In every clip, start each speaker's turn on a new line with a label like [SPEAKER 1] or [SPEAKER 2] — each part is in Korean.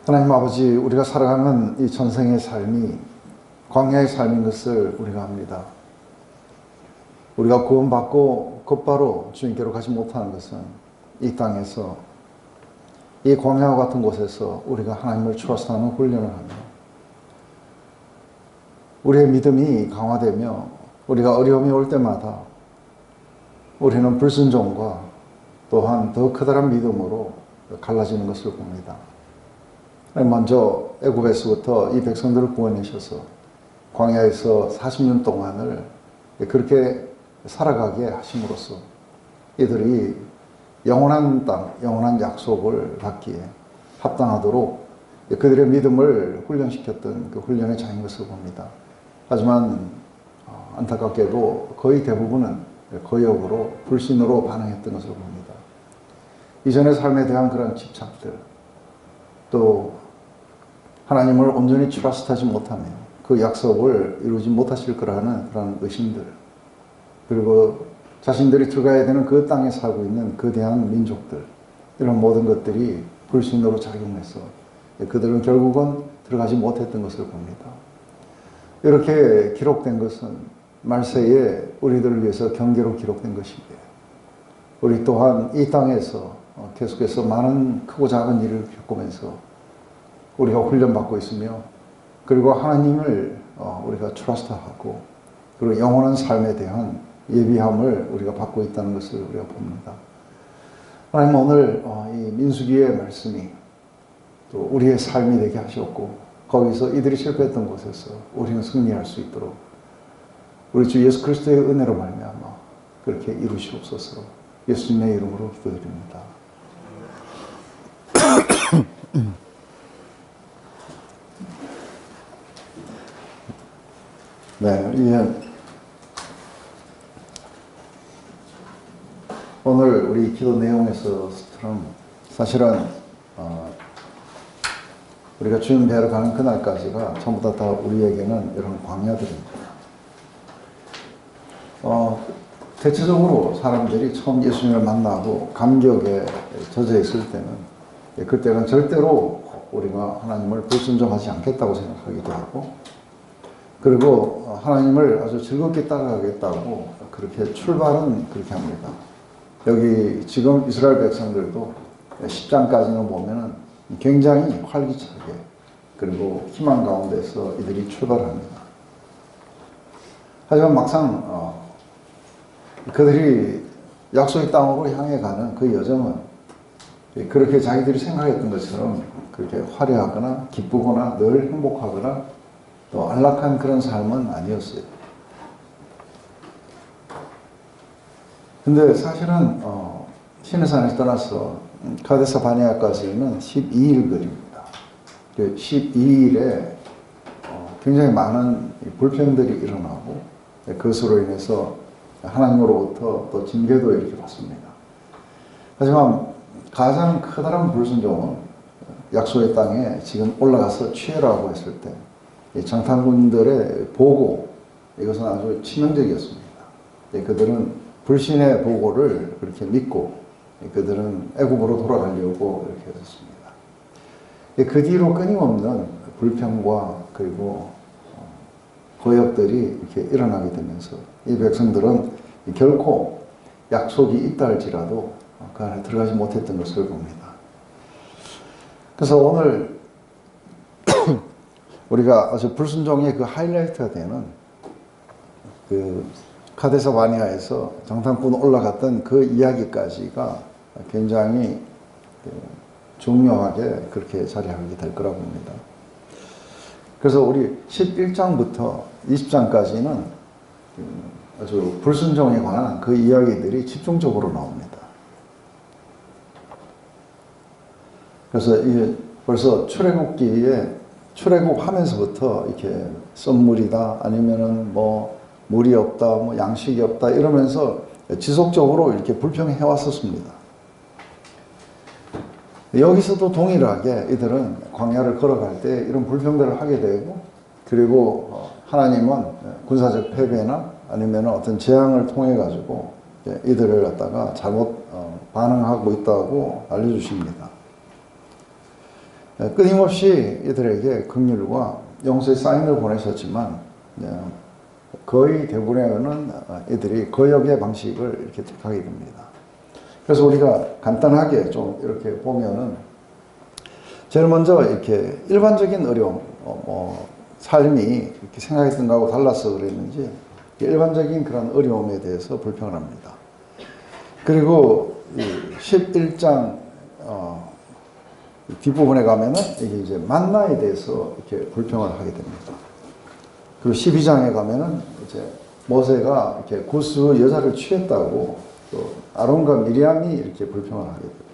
[SPEAKER 1] 하나님 아버지, 우리가 살아가는 이 전생의 삶이 광야의 삶인 것을 우리가 압니다. 우리가 구원받고 곧바로 주님께로 가지 못하는 것은 이 땅에서, 이 광야와 같은 곳에서 우리가 하나님을 추앙하는 훈련을 하며 우리의 믿음이 강화되며 우리가 어려움이 올 때마다 우리는 불순종과 또한 더 커다란 믿음으로 갈라지는 것을 봅니다. 먼저 애굽에서부터 이 백성들을 구원하셔서 광야에서 40년 동안을 그렇게 살아가게 하심으로써 이들이 영원한 땅, 영원한 약속을 받기에 합당하도록 그들의 믿음을 훈련시켰던 그 훈련의 장인 것을 봅니다. 하지만 안타깝게도 거의 대부분은 거역으로 불신으로 반응했던 것을 봅니다. 이전의 삶에 대한 그런 집착들, 또 하나님을 온전히 트러스트하지 못하며 그 약속을 이루지 못하실 거라는 그런 의심들, 그리고 자신들이 들어가야 되는 그 땅에 살고 있는 거대한 민족들, 이런 모든 것들이 불신으로 작용해서 그들은 결국은 들어가지 못했던 것을 봅니다. 이렇게 기록된 것은 말세에 우리들을 위해서 경계로 기록된 것이기에 우리 또한 이 땅에서 계속해서 많은 크고 작은 일을 겪으면서 우리가 훈련받고 있으며, 그리고 하나님을 우리가 트러스트하고 그리고 영원한 삶에 대한 예비함을 우리가 받고 있다는 것을 우리가 봅니다. 하나님, 오늘 이 민수기의 말씀이 또 우리의 삶이 되게 하셨고, 거기서 이들이 실패했던 곳에서 우리는 승리할 수 있도록 우리 주 예수 그리스도의 은혜로 말미암아 그렇게 이루시옵소서. 예수님의 이름으로 기도드립니다. 네, 오늘 우리 기도 내용에서처럼 사실은 우리가 주님 뵈러 가는 그날까지가 전부 다 우리에게는 이런 광야들입니다. 대체적으로 사람들이 처음 예수님을 만나고 감격에 젖어 있을 때는, 그때는 절대로 우리가 하나님을 불순종하지 않겠다고 생각하기도 하고, 그리고 하나님을 아주 즐겁게 따라가겠다고 그렇게 출발은 그렇게 합니다. 여기 지금 이스라엘 백성들도 10장까지는 보면은 굉장히 활기차게 그리고 희망 가운데서 이들이 출발합니다. 하지만 막상 그들이 약속의 땅으로 향해 가는 그 여정은 그렇게 자기들이 생각했던 것처럼 그렇게 화려하거나 기쁘거나 늘 행복하거나 또 안락한 그런 삶은 아니었어요. 근데 사실은 시내산에서 떠나서 카데스 바네아까지는 12일 거리입니다. 12일에 굉장히 많은 불평들이 일어나고 그것으로 인해서 하나님으로부터 또 징계도 이렇게 받습니다. 하지만 가장 커다란 불순종은 약속의 땅에 지금 올라가서 취해라고 했을 때 장탄군들의 보고, 이것은 아주 치명적이었습니다. 그들은 불신의 보고를 그렇게 믿고 그들은 애굽으로 돌아가려고 이렇게 했습니다. 그 뒤로 끊임없는 불평과 그리고 거역들이 이렇게 일어나게 되면서 이 백성들은 결코 약속이 있다 할지라도 그 안에 들어가지 못했던 것을 봅니다. 그래서 오늘 우리가 아주 불순종의 그 하이라이트가 되는 그 카데스 바네아에서 장탄군 올라갔던 그 이야기까지가 굉장히 중요하게 그렇게 자리하게 될 거라고 봅니다. 그래서 우리 11장부터 20장까지는 아주 불순종에 관한 그 이야기들이 집중적으로 나옵니다. 그래서 이게 벌써 출애굽기에 출애굽하면서부터 이렇게 썸물이다, 아니면은 뭐 물이 없다, 뭐 양식이 없다 이러면서 지속적으로 이렇게 불평해 왔었습니다. 여기서도 동일하게 이들은 광야를 걸어갈 때 이런 불평들을 하게 되고, 그리고 하나님은 군사적 패배나 아니면 어떤 재앙을 통해 가지고 이들을 갖다가 잘못 반응하고 있다고 알려주십니다. 끊임없이 이들에게 긍휼과 용서의 사인을 보내셨지만 거의 대부분은 이들이 거역의 방식을 이렇게 택하게 됩니다. 그래서 우리가 간단하게 좀 이렇게 보면은 제일 먼저 이렇게 일반적인 어려움, 삶이 이렇게 생각했던 거하고 달라서 그랬는지 일반적인 그런 어려움에 대해서 불평을 합니다. 그리고 11장 뒷부분에 가면은 이게 이제 만나에 대해서 이렇게 불평을 하게 됩니다. 그리고 12장에 가면은 이제 모세가 이렇게 구스 여자를 취했다고 또 아론과 미리암이 이렇게 불평을 하게 됩니다.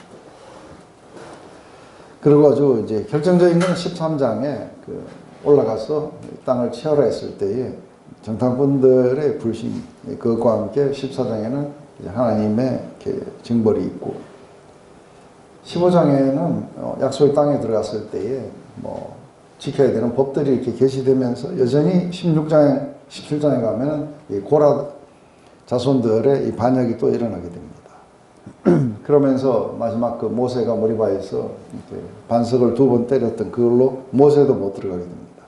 [SPEAKER 1] 그리고 아주 이제 결정적인 건 13장에 올라가서 땅을 치하라 했을 때에 정탐꾼들의 불신, 그것과 함께 14장에는 하나님의 이렇게 징벌이 있고 15장에는 약속의 땅에 들어갔을 때에 지켜야 되는 법들이 이렇게 게시되면서 여전히 16장에, 17장에 가면은 이 고라 자손들의 이 반역이 또 일어나게 됩니다. 그러면서 마지막 그 모세가 머리바에서 이렇게 반석을 2번 때렸던 그걸로 모세도 못 들어가게 됩니다.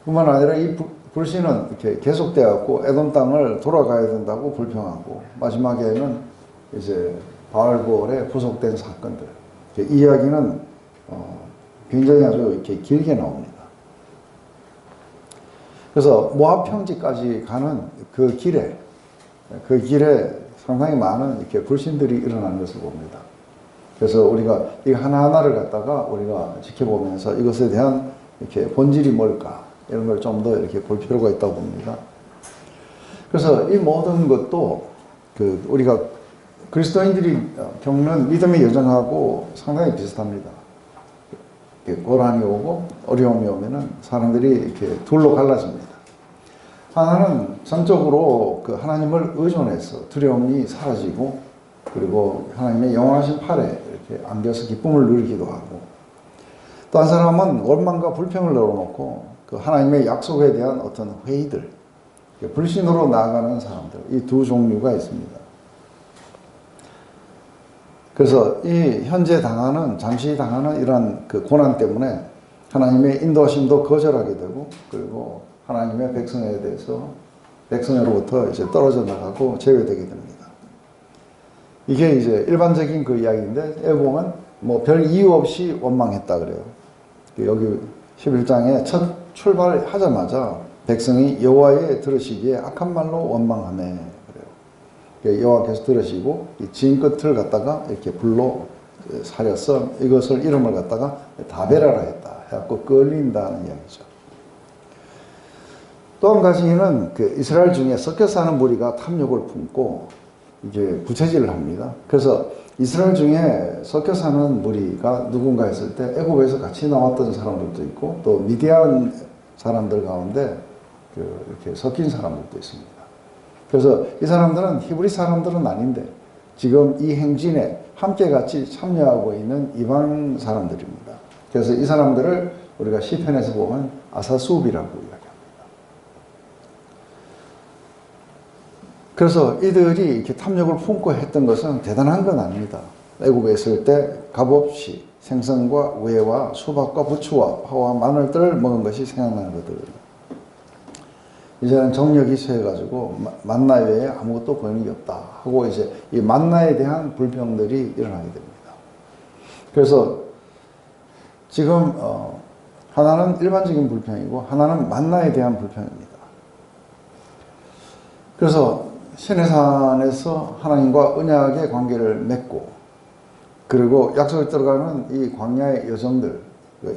[SPEAKER 1] 뿐만 아니라 이 불신은 이렇게 계속되었고 에돔 땅을 돌아가야 된다고 불평하고 마지막에는 이제 바알볼에 구속된 사건들. 이 이야기는 굉장히 아주 이렇게 길게 나옵니다. 그래서 모압 평지까지 가는 그 길에 상당히 많은 이렇게 불신들이 일어나는 것을 봅니다. 그래서 우리가 이 하나하나를 갖다가 우리가 지켜보면서 이것에 대한 이렇게 본질이 뭘까 이런 걸 좀 더 이렇게 볼 필요가 있다고 봅니다. 그래서 이 모든 것도 우리가 그리스도인들이 겪는 믿음의 여정하고 상당히 비슷합니다. 고난이 오고 어려움이 오면은 사람들이 이렇게 둘로 갈라집니다. 하나는 전적으로 그 하나님을 의존해서 두려움이 사라지고 그리고 하나님의 영원하신 팔에 이렇게 안겨서 기쁨을 누리기도 하고 또 한 사람은 원망과 불평을 내려놓고 그 하나님의 약속에 대한 어떤 회의들, 불신으로 나아가는 사람들, 이 두 종류가 있습니다. 그래서 이 현재 잠시 당하는 이러한 그 고난 때문에 하나님의 인도하심도 거절하게 되고 그리고 하나님의 백성에 대해서 백성으로부터 이제 떨어져 나가고 제외되게 됩니다. 이게 이제 일반적인 그 이야기인데 여기 보면 별 이유 없이 원망했다 그래요. 여기 11장에 첫 출발하자마자 백성이 여호와의 들으시기에 악한 말로 원망하네 그래요. 여호와께서 들으시고 이 진 끝을 갖다가 이렇게 불로 사려서 이것을 이름을 갖다가 다베라라 했다 해갖고 끌린다는 이야기죠. 또 한 가지는 이스라엘 중에 섞여 사는 무리가 탐욕을 품고 이게 부채질을 합니다. 그래서 이스라엘 중에 섞여 사는 무리가 누군가 했을 때 애굽에서 같이 나왔던 사람들도 있고 또 미디안 사람들 가운데 이렇게 섞인 사람들도 있습니다. 그래서 이 사람들은 히브리 사람들은 아닌데 지금 이 행진에 함께 같이 참여하고 있는 이방 사람들입니다. 그래서 이 사람들을 우리가 시편에서 보면 아사수비라고 이야기합니다. 그래서 이들이 이렇게 탐욕을 품고 했던 것은 대단한 건 아닙니다. 애굽에 있을 때 값없이 생선과 우회와 수박과 부추와 파와 마늘들을 먹은 것이 생각나는 것들입니다. 이제는 정력이 쇠해가지고 만나 외에 아무것도 보이는 게 없다 하고 이제 이 만나에 대한 불평들이 일어나게 됩니다. 그래서 지금 하나는 일반적인 불평이고 하나는 만나에 대한 불평입니다. 그래서 시내산에서 하나님과 언약의 관계를 맺고 그리고 약속에 들어가는 이 광야의 여정들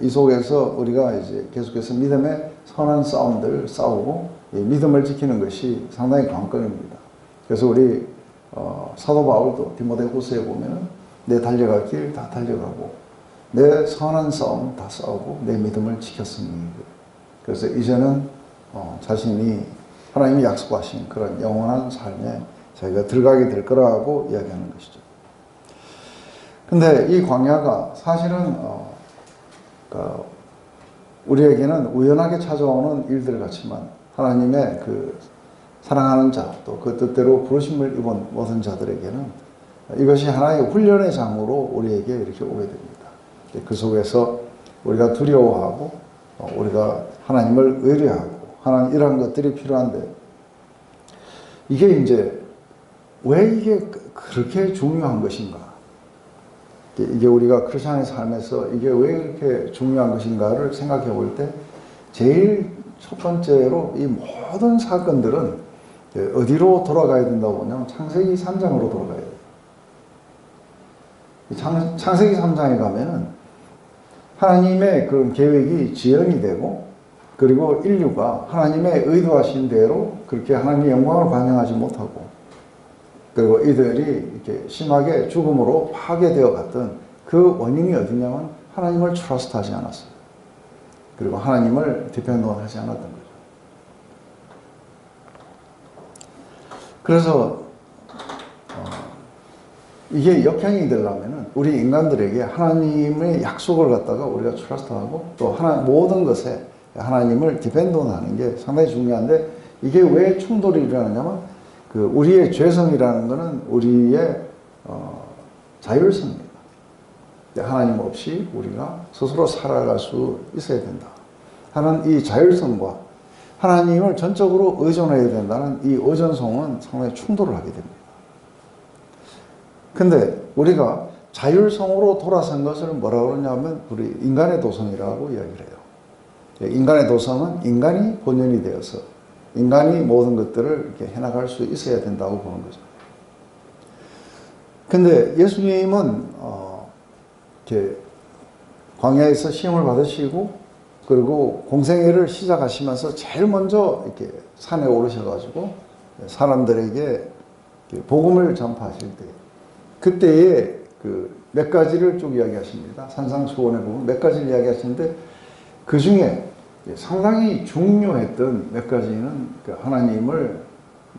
[SPEAKER 1] 이 속에서 우리가 이제 계속해서 믿음의 선한 싸움들을 싸우고 이 믿음을 지키는 것이 상당히 관건입니다. 그래서 우리 사도 바울도 디모데후서에 보면은 내 달려갈 길 다 달려가고 내 선한 싸움 다 싸우고 내 믿음을 지켰으니 그래서 이제는 자신이 하나님이 약속하신 그런 영원한 삶에 자기가 들어가게 될 거라고 이야기하는 것이죠. 근데 이 광야가 사실은 우리에게는 우연하게 찾아오는 일들 같지만 하나님의 그 사랑하는 자 또 그 뜻대로 부르심을 입은 모든 자들에게는 이것이 하나의 훈련의 장으로 우리에게 이렇게 오게 됩니다. 그 속에서 우리가 두려워하고 우리가 하나님을 의뢰하고 하는 이런 것들이 필요한데 이게 이제 왜 이게 그렇게 중요한 것인가? 이게 우리가 크리스천의 삶에서 이게 왜 그렇게 중요한 것인가를 생각해 볼 때 제일 첫 번째로 이 모든 사건들은 어디로 돌아가야 된다고 보냐면 창세기 3장으로 돌아가야 돼요. 창세기 3장에 가면은 하나님의 그런 계획이 지연이 되고 그리고 인류가 하나님의 의도하신 대로 그렇게 하나님의 영광을 반영하지 못하고 그리고 이들이 이렇게 심하게 죽음으로 파괴되어 갔던 그 원인이 어디냐면 하나님을 트러스트하지 않았어요. 그리고 하나님을 디펜던하지 않았던 거죠. 그래서 이게 역행이 되려면은 우리 인간들에게 하나님의 약속을 갖다가 우리가 트러스트하고 또 모든 것에 하나님을 디펜던하는 게 상당히 중요한데 이게 왜 충돌이 일어나냐면 우리의 죄성이라는 것은 우리의 자율성입니다. 하나님 없이 우리가 스스로 살아갈 수 있어야 된다 하는 이 자율성과 하나님을 전적으로 의존해야 된다는 이 의존성은 상당히 충돌을 하게 됩니다. 근데 우리가 자율성으로 돌아선 것을 뭐라고 그러냐면 우리 인간의 도성이라고 이야기를 해요. 인간의 도성은 인간이 본연이 되어서 인간이 모든 것들을 이렇게 해나갈 수 있어야 된다고 보는 거죠. 근데 예수님은 이렇게 광야에서 시험을 받으시고 그리고 공생애를 시작하시면서 제일 먼저 이렇게 산에 오르셔가지고 사람들에게 복음을 전파하실 때 그때에 몇 가지를 쭉 이야기하십니다. 산상수훈에 보면 몇 가지를 이야기하시는데 그 중에 상당히 중요했던 몇 가지는 하나님을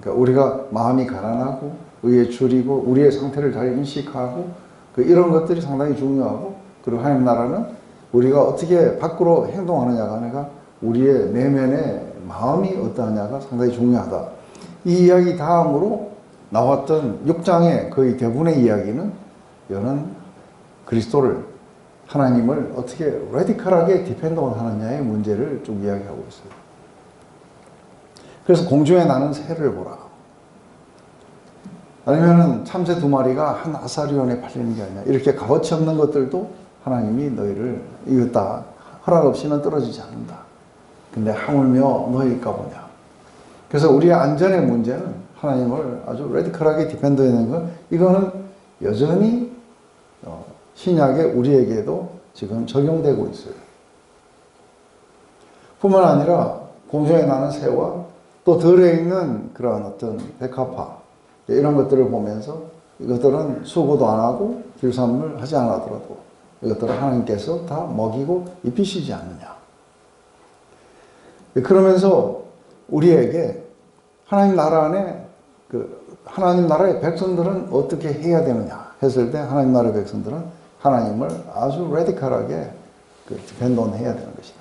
[SPEAKER 1] 그러니까 우리가 마음이 가난하고 의에 줄이고 우리의 상태를 잘 인식하고 이런 것들이 상당히 중요하고 그리고 하나님 나라는 우리가 어떻게 밖으로 행동하느냐가 아니라 우리의 내면의 마음이 어떠하냐가 상당히 중요하다. 이 이야기 다음으로 나왔던 6장의 거의 대부분의 이야기는 이런 그리스도를 하나님을 어떻게 레디컬하게 디펜던을 하느냐의 문제를 쭉 이야기하고 있어요. 그래서 공중에 나는 새를 보라. 아니면은 참새 2마리가 한 아사리온에 팔리는 게 아니라 이렇게 값어치 없는 것들도 하나님이 너희를 이거 다 허락 없이는 떨어지지 않는다. 근데 하물며 너희일까 보냐. 그래서 우리의 안전의 문제는 하나님을 아주 레디컬하게 디펜더하는 것 이거는 여전히 신약에 우리에게도 지금 적용되고 있어요. 뿐만 아니라 공중에 나는 새와 또 들에 있는 그런 어떤 백합화 이런 것들을 보면서 이것들은 수고도 안 하고 길쌈을 하지 않아더라도 이것들을 하나님께서 다 먹이고 입히시지 않느냐. 그러면서 우리에게 하나님 나라 안에 하나님 나라의 백성들은 어떻게 해야 되느냐 했을 때 하나님 나라의 백성들은 하나님을 아주 레디컬하게 디펜던해야 되는 것이다.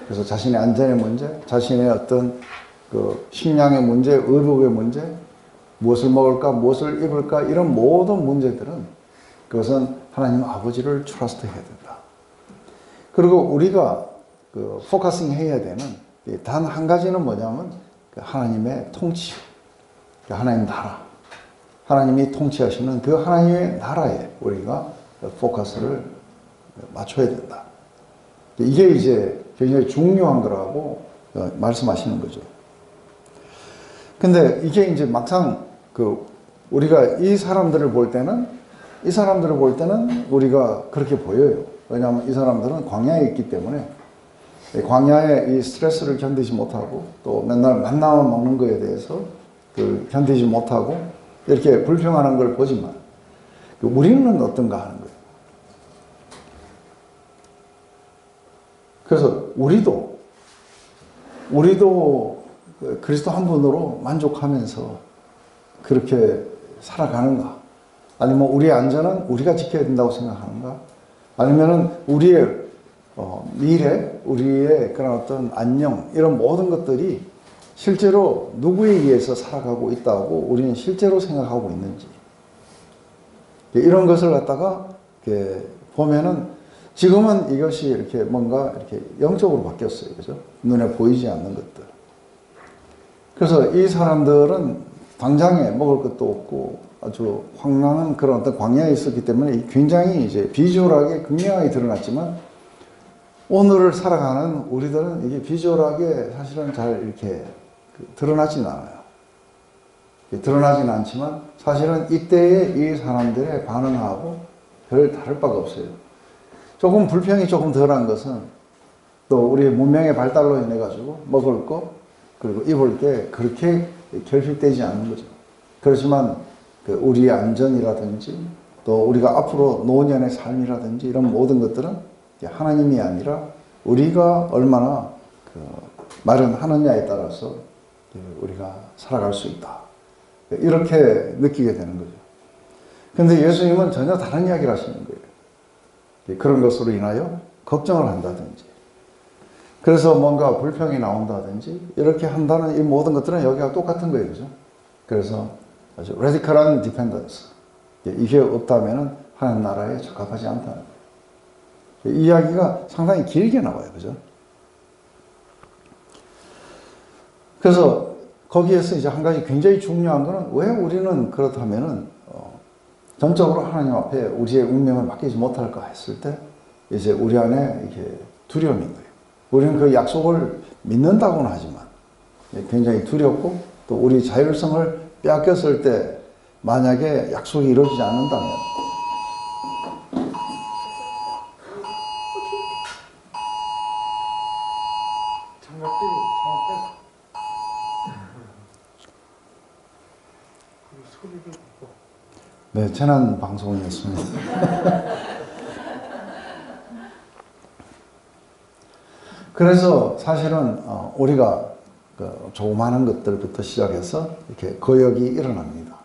[SPEAKER 1] 그래서 자신의 안전의 문제, 자신의 어떤 식량의 문제, 의복의 문제, 무엇을 먹을까, 무엇을 입을까 이런 모든 문제들은 그것은 하나님 아버지를 트러스트 해야 된다. 그리고 우리가 포커싱 해야 되는 단 한 가지는 뭐냐면 하나님의 통치, 하나님 나라, 하나님이 통치하시는 그 하나님의 나라에 우리가 포커스를 맞춰야 된다. 이게 이제 굉장히 중요한 거라고 말씀하시는 거죠. 근데 이게 이제 막상 우리가 이 사람들을 볼 때는 우리가 그렇게 보여요. 왜냐하면 이 사람들은 광야에 있기 때문에 광야의 이 스트레스를 견디지 못하고 또 맨날 만나만 먹는 거에 대해서 견디지 못하고 이렇게 불평하는 걸 보지만 우리는 어떤가 하는 거예요. 그래서 우리도 그리스도 한 분으로 만족하면서 그렇게 살아가는가? 아니면 우리의 안전은 우리가 지켜야 된다고 생각하는가? 아니면은 우리의 미래, 우리의 그런 어떤 안녕, 이런 모든 것들이 실제로 누구에 의해서 살아가고 있다고 우리는 실제로 생각하고 있는지. 이런 것을 갖다가 보면은 지금은 이것이 이렇게 뭔가 이렇게 영적으로 바뀌었어요. 그죠? 눈에 보이지 않는 것들. 그래서 이 사람들은 당장에 먹을 것도 없고 아주 황량한 그런 어떤 광야에 있었기 때문에 굉장히 이제 비주얼하게 극명하게 드러났지만 오늘을 살아가는 우리들은 이게 비주얼하게 사실은 잘 이렇게 드러나진 않아요. 드러나진 않지만 사실은 이때의 이 사람들의 반응하고 별 다를 바가 없어요. 조금 불평이 조금 덜한 것은 또 우리의 문명의 발달로 인해 가지고 먹을 거 그리고 입을 때 그렇게 결핍되지 않는 거죠. 그렇지만 우리의 안전이라든지 또 우리가 앞으로 노년의 삶이라든지 이런 모든 것들은 하나님이 아니라 우리가 얼마나 마련하느냐에 따라서 우리가 살아갈 수 있다. 이렇게 느끼게 되는 거죠. 근데 예수님은 전혀 다른 이야기를 하시는 거예요. 그런 것으로 인하여 걱정을 한다든지 그래서 뭔가 불평이 나온다든지 이렇게 한다는 이 모든 것들은 여기가 똑같은 거예요. 그죠? 그래서 아주 레디컬한 디펜던스. 이게 없다면 하나님 나라에 적합하지 않다는 거예요. 이 이야기가 상당히 길게 나와요. 그죠? 그래서 거기에서 이제 한 가지 굉장히 중요한 거는 왜 우리는 그렇다면은 전적으로 하나님 앞에 우리의 운명을 맡기지 못할까 했을 때 이제 우리 안에 이게 두려움인 거예요. 우리는 그 약속을 믿는다고는 하지만 굉장히 두렵고 또 우리 자율성을 빼앗겼을 때 만약에 약속이 이루어지지 않는다면 네, 재난 방송이었습니다. 그래서 사실은 우리가 조그마한 것들부터 시작해서 이렇게 거역이 일어납니다.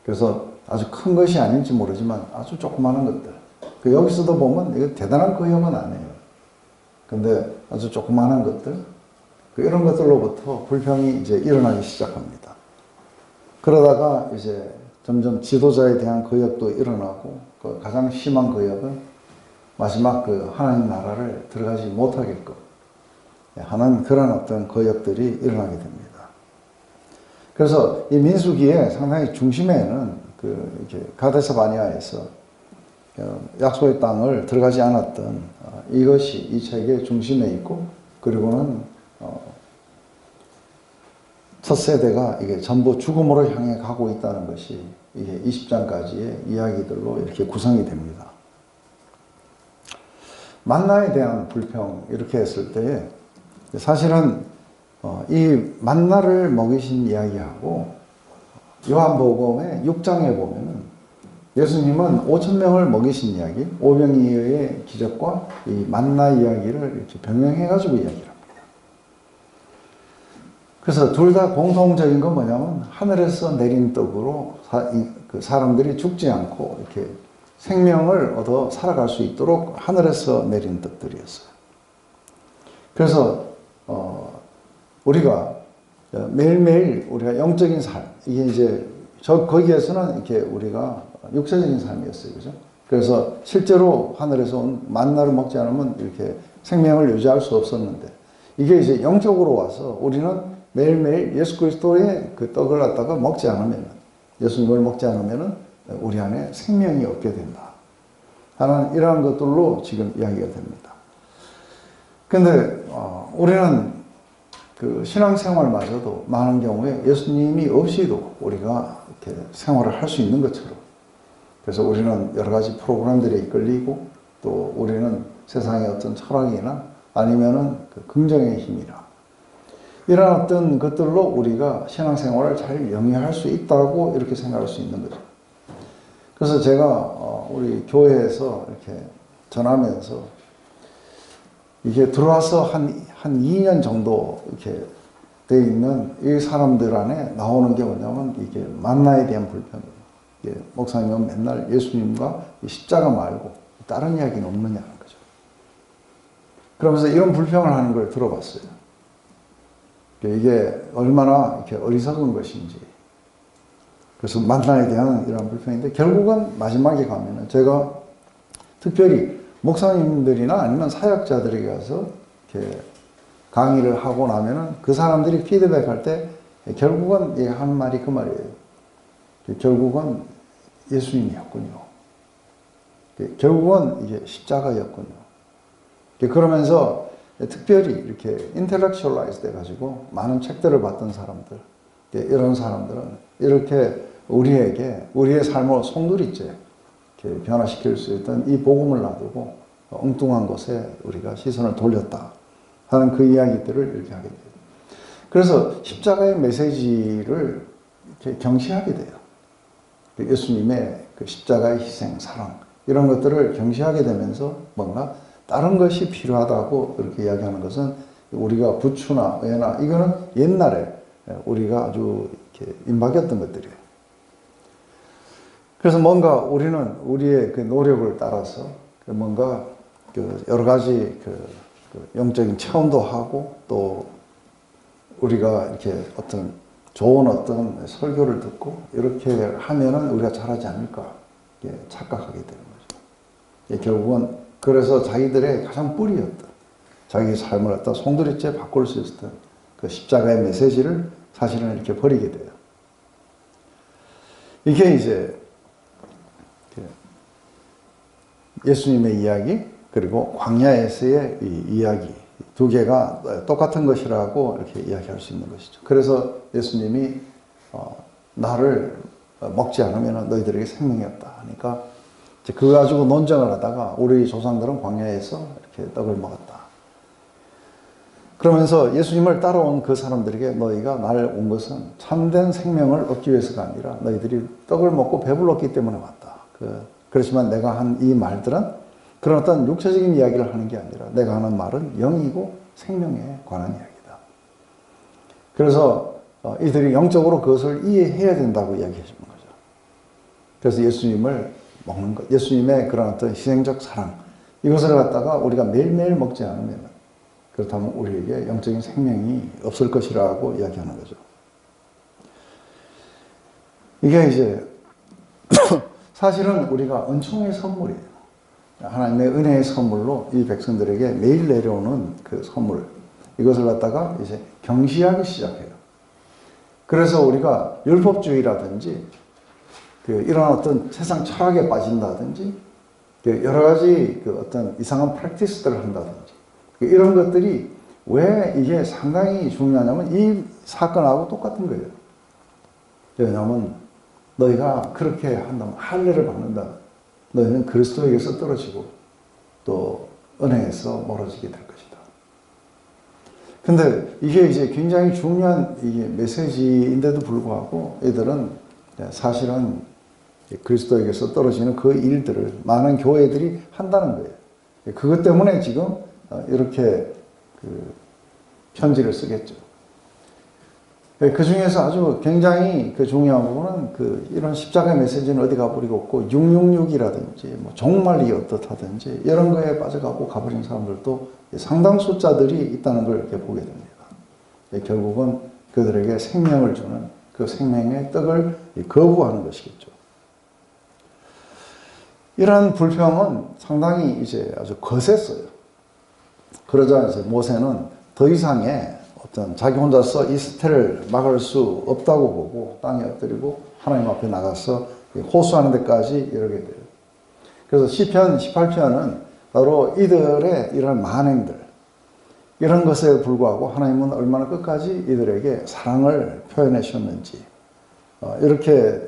[SPEAKER 1] 그래서 아주 큰 것이 아닌지 모르지만 아주 조그마한 것들. 여기서도 보면 이거 대단한 거역은 아니에요. 근데 아주 조그마한 것들, 이런 것들로부터 불평이 이제 일어나기 시작합니다. 그러다가 이제 점점 지도자에 대한 거역도 일어나고 가장 심한 거역은 마지막 하나님 나라를 들어가지 못하게끔 하는 그런 어떤 거역들이 일어나게 됩니다. 그래서 이 민수기의 상당히 중심에는 이렇게 가데스 바네아에서 약속의 땅을 들어가지 않았던 이것이 이 책의 중심에 있고 그리고는 첫 세대가 이게 전부 죽음으로 향해 가고 있다는 것이 이게 20장까지의 이야기들로 이렇게 구성이 됩니다. 만나에 대한 불평 이렇게 했을 때에 사실은 이 만나를 먹이신 이야기하고 요한복음의 6장에 보면은 예수님은 5,000명을 먹이신 이야기, 오병이어의 기적과 이 만나 이야기를 이렇게 병행해가지고 이야기를 합니다. 그래서 둘 다 공통적인 건 뭐냐면 하늘에서 내린 떡으로 사람들이 죽지 않고 이렇게 생명을 얻어 살아갈 수 있도록 하늘에서 내린 떡들이었어요. 그래서 우리가 매일매일 우리가 영적인 삶, 이게 이제 거기에서는 이렇게 우리가 육체적인 삶이었어요. 그죠? 그래서 실제로 하늘에서 온 만나를 먹지 않으면 이렇게 생명을 유지할 수 없었는데 이게 이제 영적으로 와서 우리는 매일매일 예수 그리스도의 그 떡을 갖다가 먹지 않으면 예수님을 먹지 않으면 우리 안에 생명이 없게 된다 하는 이러한 것들로 지금 이야기가 됩니다. 근데 우리는 그 신앙생활마저도 많은 경우에 예수님이 없이도 우리가 이렇게 생활을 할 수 있는 것처럼 그래서 우리는 여러 가지 프로그램들에 이끌리고 또 우리는 세상의 어떤 철학이나 아니면은 그 긍정의 힘이나 이런 어떤 것들로 우리가 신앙생활을 잘 영위할 수 있다고 이렇게 생각할 수 있는 거죠. 그래서 제가 우리 교회에서 이렇게 전하면서 이게 들어와서 한 2년 정도 이렇게 돼 있는 이 사람들 안에 나오는 게 뭐냐면 이게 만나에 대한 불평이에요. 목사님은 맨날 예수님과 십자가 말고 다른 이야기는 없느냐는 거죠. 그러면서 이런 불평을 하는 걸 들어봤어요. 이게 얼마나 이렇게 어리석은 것인지. 그래서 만나에 대한 이런 불평인데 결국은 마지막에 가면은 제가 특별히 목사님들이나 아니면 사역자들에게 가서 이렇게 강의를 하고 나면은 그 사람들이 피드백할 때 결국은 한 말이 그 말이에요. 결국은 예수님이었군요. 결국은 이게 십자가였군요. 그러면서 특별히 이렇게 인텔렉츄얼라이즈 돼가지고 많은 책들을 봤던 사람들, 이런 사람들은 이렇게 우리에게 우리의 삶을 송두리째 이렇게 변화시킬 수 있던 이 복음을 놔두고 엉뚱한 것에 우리가 시선을 돌렸다 하는 그 이야기들을 이렇게 하게 돼요. 그래서 십자가의 메시지를 이렇게 경시하게 돼요. 예수님의 그 십자가의 희생, 사랑 이런 것들을 경시하게 되면서 뭔가 다른 것이 필요하다고 이렇게 이야기하는 것은 우리가 부추나 예나 이거는 옛날에 우리가 아주 이렇게 임박했던 것들이에요. 그래서 뭔가 우리는 우리의 그 노력을 따라서 뭔가 그 여러 가지 그 영적인 체험도 하고 또 우리가 이렇게 어떤 좋은 어떤 설교를 듣고 이렇게 하면은 우리가 잘하지 않을까 착각하게 되는 거죠. 결국은 그래서 자기들의 가장 뿌리였던 자기 삶을 갖다 송두리째 바꿀 수 있었던 그 십자가의 메시지를 사실은 이렇게 버리게 돼요. 이게 이제 예수님의 이야기 그리고 광야에서의 이 이야기 두 개가 똑같은 것이라고 이렇게 이야기할 수 있는 것이죠. 그래서 예수님이 나를 먹지 않으면 너희들에게 생명이 없다 하니까 그거 가지고 논쟁을 하다가 우리 조상들은 광야에서 이렇게 떡을 먹었다. 그러면서 예수님을 따라온 그 사람들에게 너희가 나를 온 것은 참된 생명을 얻기 위해서가 아니라 너희들이 떡을 먹고 배불렀기 때문에 왔다. 그렇지만 내가 한 이 말들은 그런 어떤 육체적인 이야기를 하는 게 아니라 내가 하는 말은 영이고 생명에 관한 이야기다. 그래서 이들이 영적으로 그것을 이해해야 된다고 이야기해 주는 거죠. 그래서 예수님을 먹는 것, 예수님의 그런 어떤 희생적 사랑 이것을 갖다가 우리가 매일매일 먹지 않으면 그렇다면 우리에게 영적인 생명이 없을 것이라고 이야기하는 거죠. 이게 이제 사실은 우리가 은총의 선물이에요. 하나님의 은혜의 선물로 이 백성들에게 매일 내려오는 그 선물 이것을 갖다가 이제 경시하기 시작해요. 그래서 우리가 율법주의라든지 이런 어떤 세상 철학에 빠진다든지 여러 가지 어떤 이상한 프랙티스들을 한다든지 이런 것들이 왜 이게 상당히 중요하냐면 이 사건하고 똑같은 거예요. 왜냐하면 너희가 그렇게 한다면 할례를 받는다. 너희는 그리스도에게서 떨어지고 또 은혜에서 멀어지게 될 것이다. 근데 이게 이제 굉장히 중요한 이게 메시지인데도 불구하고 이들은 사실은 그리스도에게서 떨어지는 그 일들을 많은 교회들이 한다는 거예요. 그것 때문에 지금 이렇게 편지를 쓰겠죠. 그 중에서 아주 굉장히 중요한 부분은 이런 십자가의 메시지는 어디 가버리고 없고 666이라든지 뭐 종말이 어떻다든지 이런 거에 빠져가고 가버린 사람들도 상당 숫자들이 있다는 걸 이렇게 보게 됩니다. 결국은 그들에게 생명을 주는 그 생명의 떡을 거부하는 것이겠죠. 이러한 불평은 상당히 이제 아주 거셌어요. 그러자 이제 모세는 더 이상의 어떤 자기 혼자서 이 스태를 막을 수 없다고 보고 땅에 엎드리고 하나님 앞에 나가서 호소하는 데까지 이르게 돼요. 그래서 시편 18편은 바로 이들의 이런 만행들 이런 것에 불구하고 하나님은 얼마나 끝까지 이들에게 사랑을 표현해 주셨는지 이렇게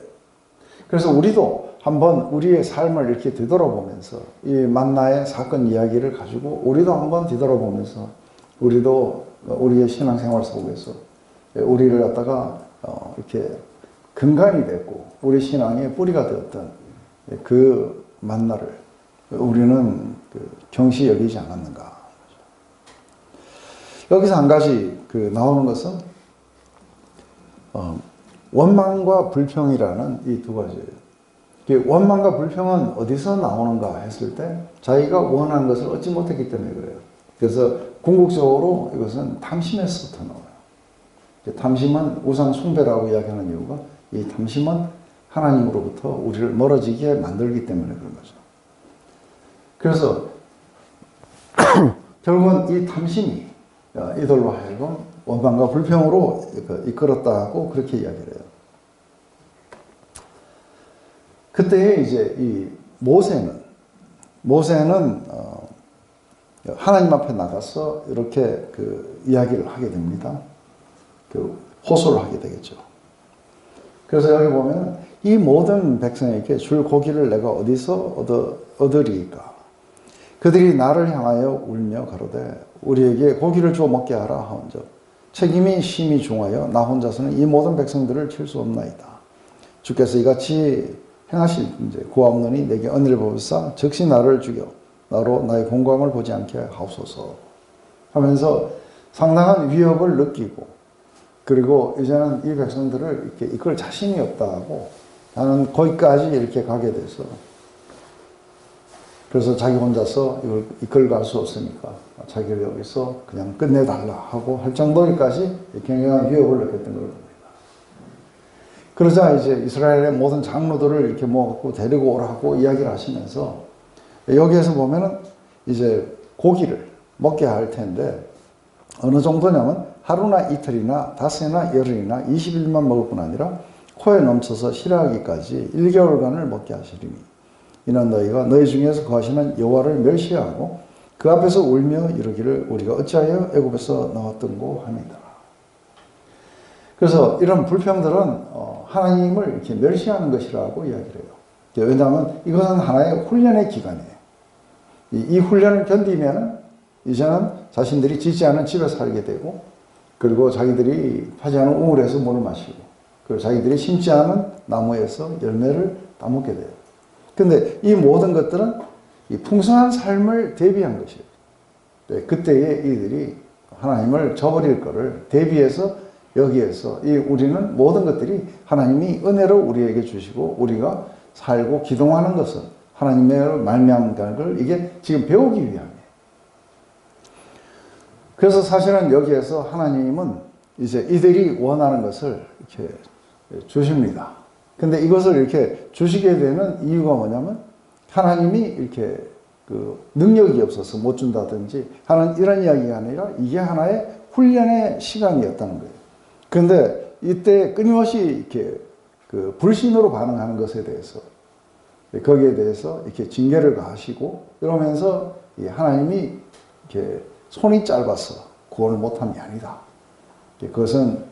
[SPEAKER 1] 그래서 우리도 한번 우리의 삶을 이렇게 뒤돌아보면서 이 만나의 사건 이야기를 가지고 우리도 한번 뒤돌아보면서 우리도 우리의 신앙생활 속에서 우리를 갖다가 이렇게 근간이 됐고 우리 신앙의 뿌리가 되었던 그 만나를 우리는 경시 여기지 않았는가. 여기서 한 가지 나오는 것은 원망과 불평이라는 이 두 가지예요. 원망과 불평은 어디서 나오는가 했을 때 자기가 원하는 것을 얻지 못했기 때문에 그래요. 그래서 궁극적으로 이것은 탐심에서부터 나와요. 탐심은 우상 숭배라고 이야기하는 이유가 이 탐심은 하나님으로부터 우리를 멀어지게 만들기 때문에 그런 거죠. 그래서 결국은 이 탐심이 이들로 하여금 원망과 불평으로 이끌었다고 그렇게 이야기를 해요. 그때 이제 이 모세는 하나님 앞에 나가서 이렇게 이야기를 하게 됩니다. 호소를 하게 되겠죠. 그래서 여기 보면 이 모든 백성에게 줄 고기를 내가 어디서 얻으리이까? 그들이 나를 향하여 울며 가로되 우리에게 고기를 주어 먹게 하라 하온즉 책임이 심히 중하여 나 혼자서는 이 모든 백성들을 칠 수 없나이다. 주께서 이같이 행하실 문제 구하옵노니 내게 은혜를 베푸사 즉시 나를 죽여 나로 나의 공광을 보지 않게 하옵소서 하면서 상당한 위협을 느끼고, 그리고 이제는 이 백성들을 이렇게 이끌 자신이 없다고, 나는 거기까지 이렇게 가게 돼서, 그래서 자기 혼자서 이걸 이끌어갈 수 없으니까 자기를 여기서 그냥 끝내달라 하고 할 정도까지 굉장한 위협을 느꼈던 걸 봅니다. 그러자 이제 이스라엘의 모든 장로들을 이렇게 모아갖고 데리고 오라고 이야기를 하시면서, 여기에서 보면은 이제 고기를 먹게 할 텐데 어느 정도냐면 하루나 이틀이나 닷새나 열흘이나 20일만 먹을 뿐 아니라 코에 넘쳐서 싫어하기까지 1개월간을 먹게 하시리니 이는 너희가 너희 중에서 거하시는 여호와를 멸시하고 그 앞에서 울며 이르기를 우리가 어찌하여 애굽에서 나왔던고 합니다. 그래서 이런 불평들은 하나님을 이렇게 멸시하는 것이라고 이야기를 해요. 왜냐하면 이것은 하나의 훈련의 기간이에요. 이 훈련을 견디면 이제는 자신들이 짓지 않은 집에 살게 되고, 그리고 자기들이 파지 않은 우물에서 물을 마시고, 그리고 자기들이 심지 않은 나무에서 열매를 따먹게 돼요. 근데 이 모든 것들은 이 풍성한 삶을 대비한 것이에요. 네, 그때에 이들이 하나님을 저버릴 것을 대비해서 여기에서 우리는 모든 것들이 하나님이 은혜로 우리에게 주시고 우리가 살고 기동하는 것은 하나님의 말미암은 걸 이게 지금 배우기 위함이에요. 그래서 사실은 여기에서 하나님은 이제 이들이 원하는 것을 이렇게 주십니다. 근데 이것을 이렇게 주시게 되는 이유가 뭐냐면 하나님이 이렇게 능력이 없어서 못 준다든지 하는 이런 이야기가 아니라 이게 하나의 훈련의 시간이었다는 거예요. 그런데 이때 끊임없이 이렇게 불신으로 반응하는 것에 대해서, 거기에 대해서 이렇게 징계를 가하시고 이러면서 하나님이 이렇게 손이 짧아서 구원을 못함이 아니다. 그것은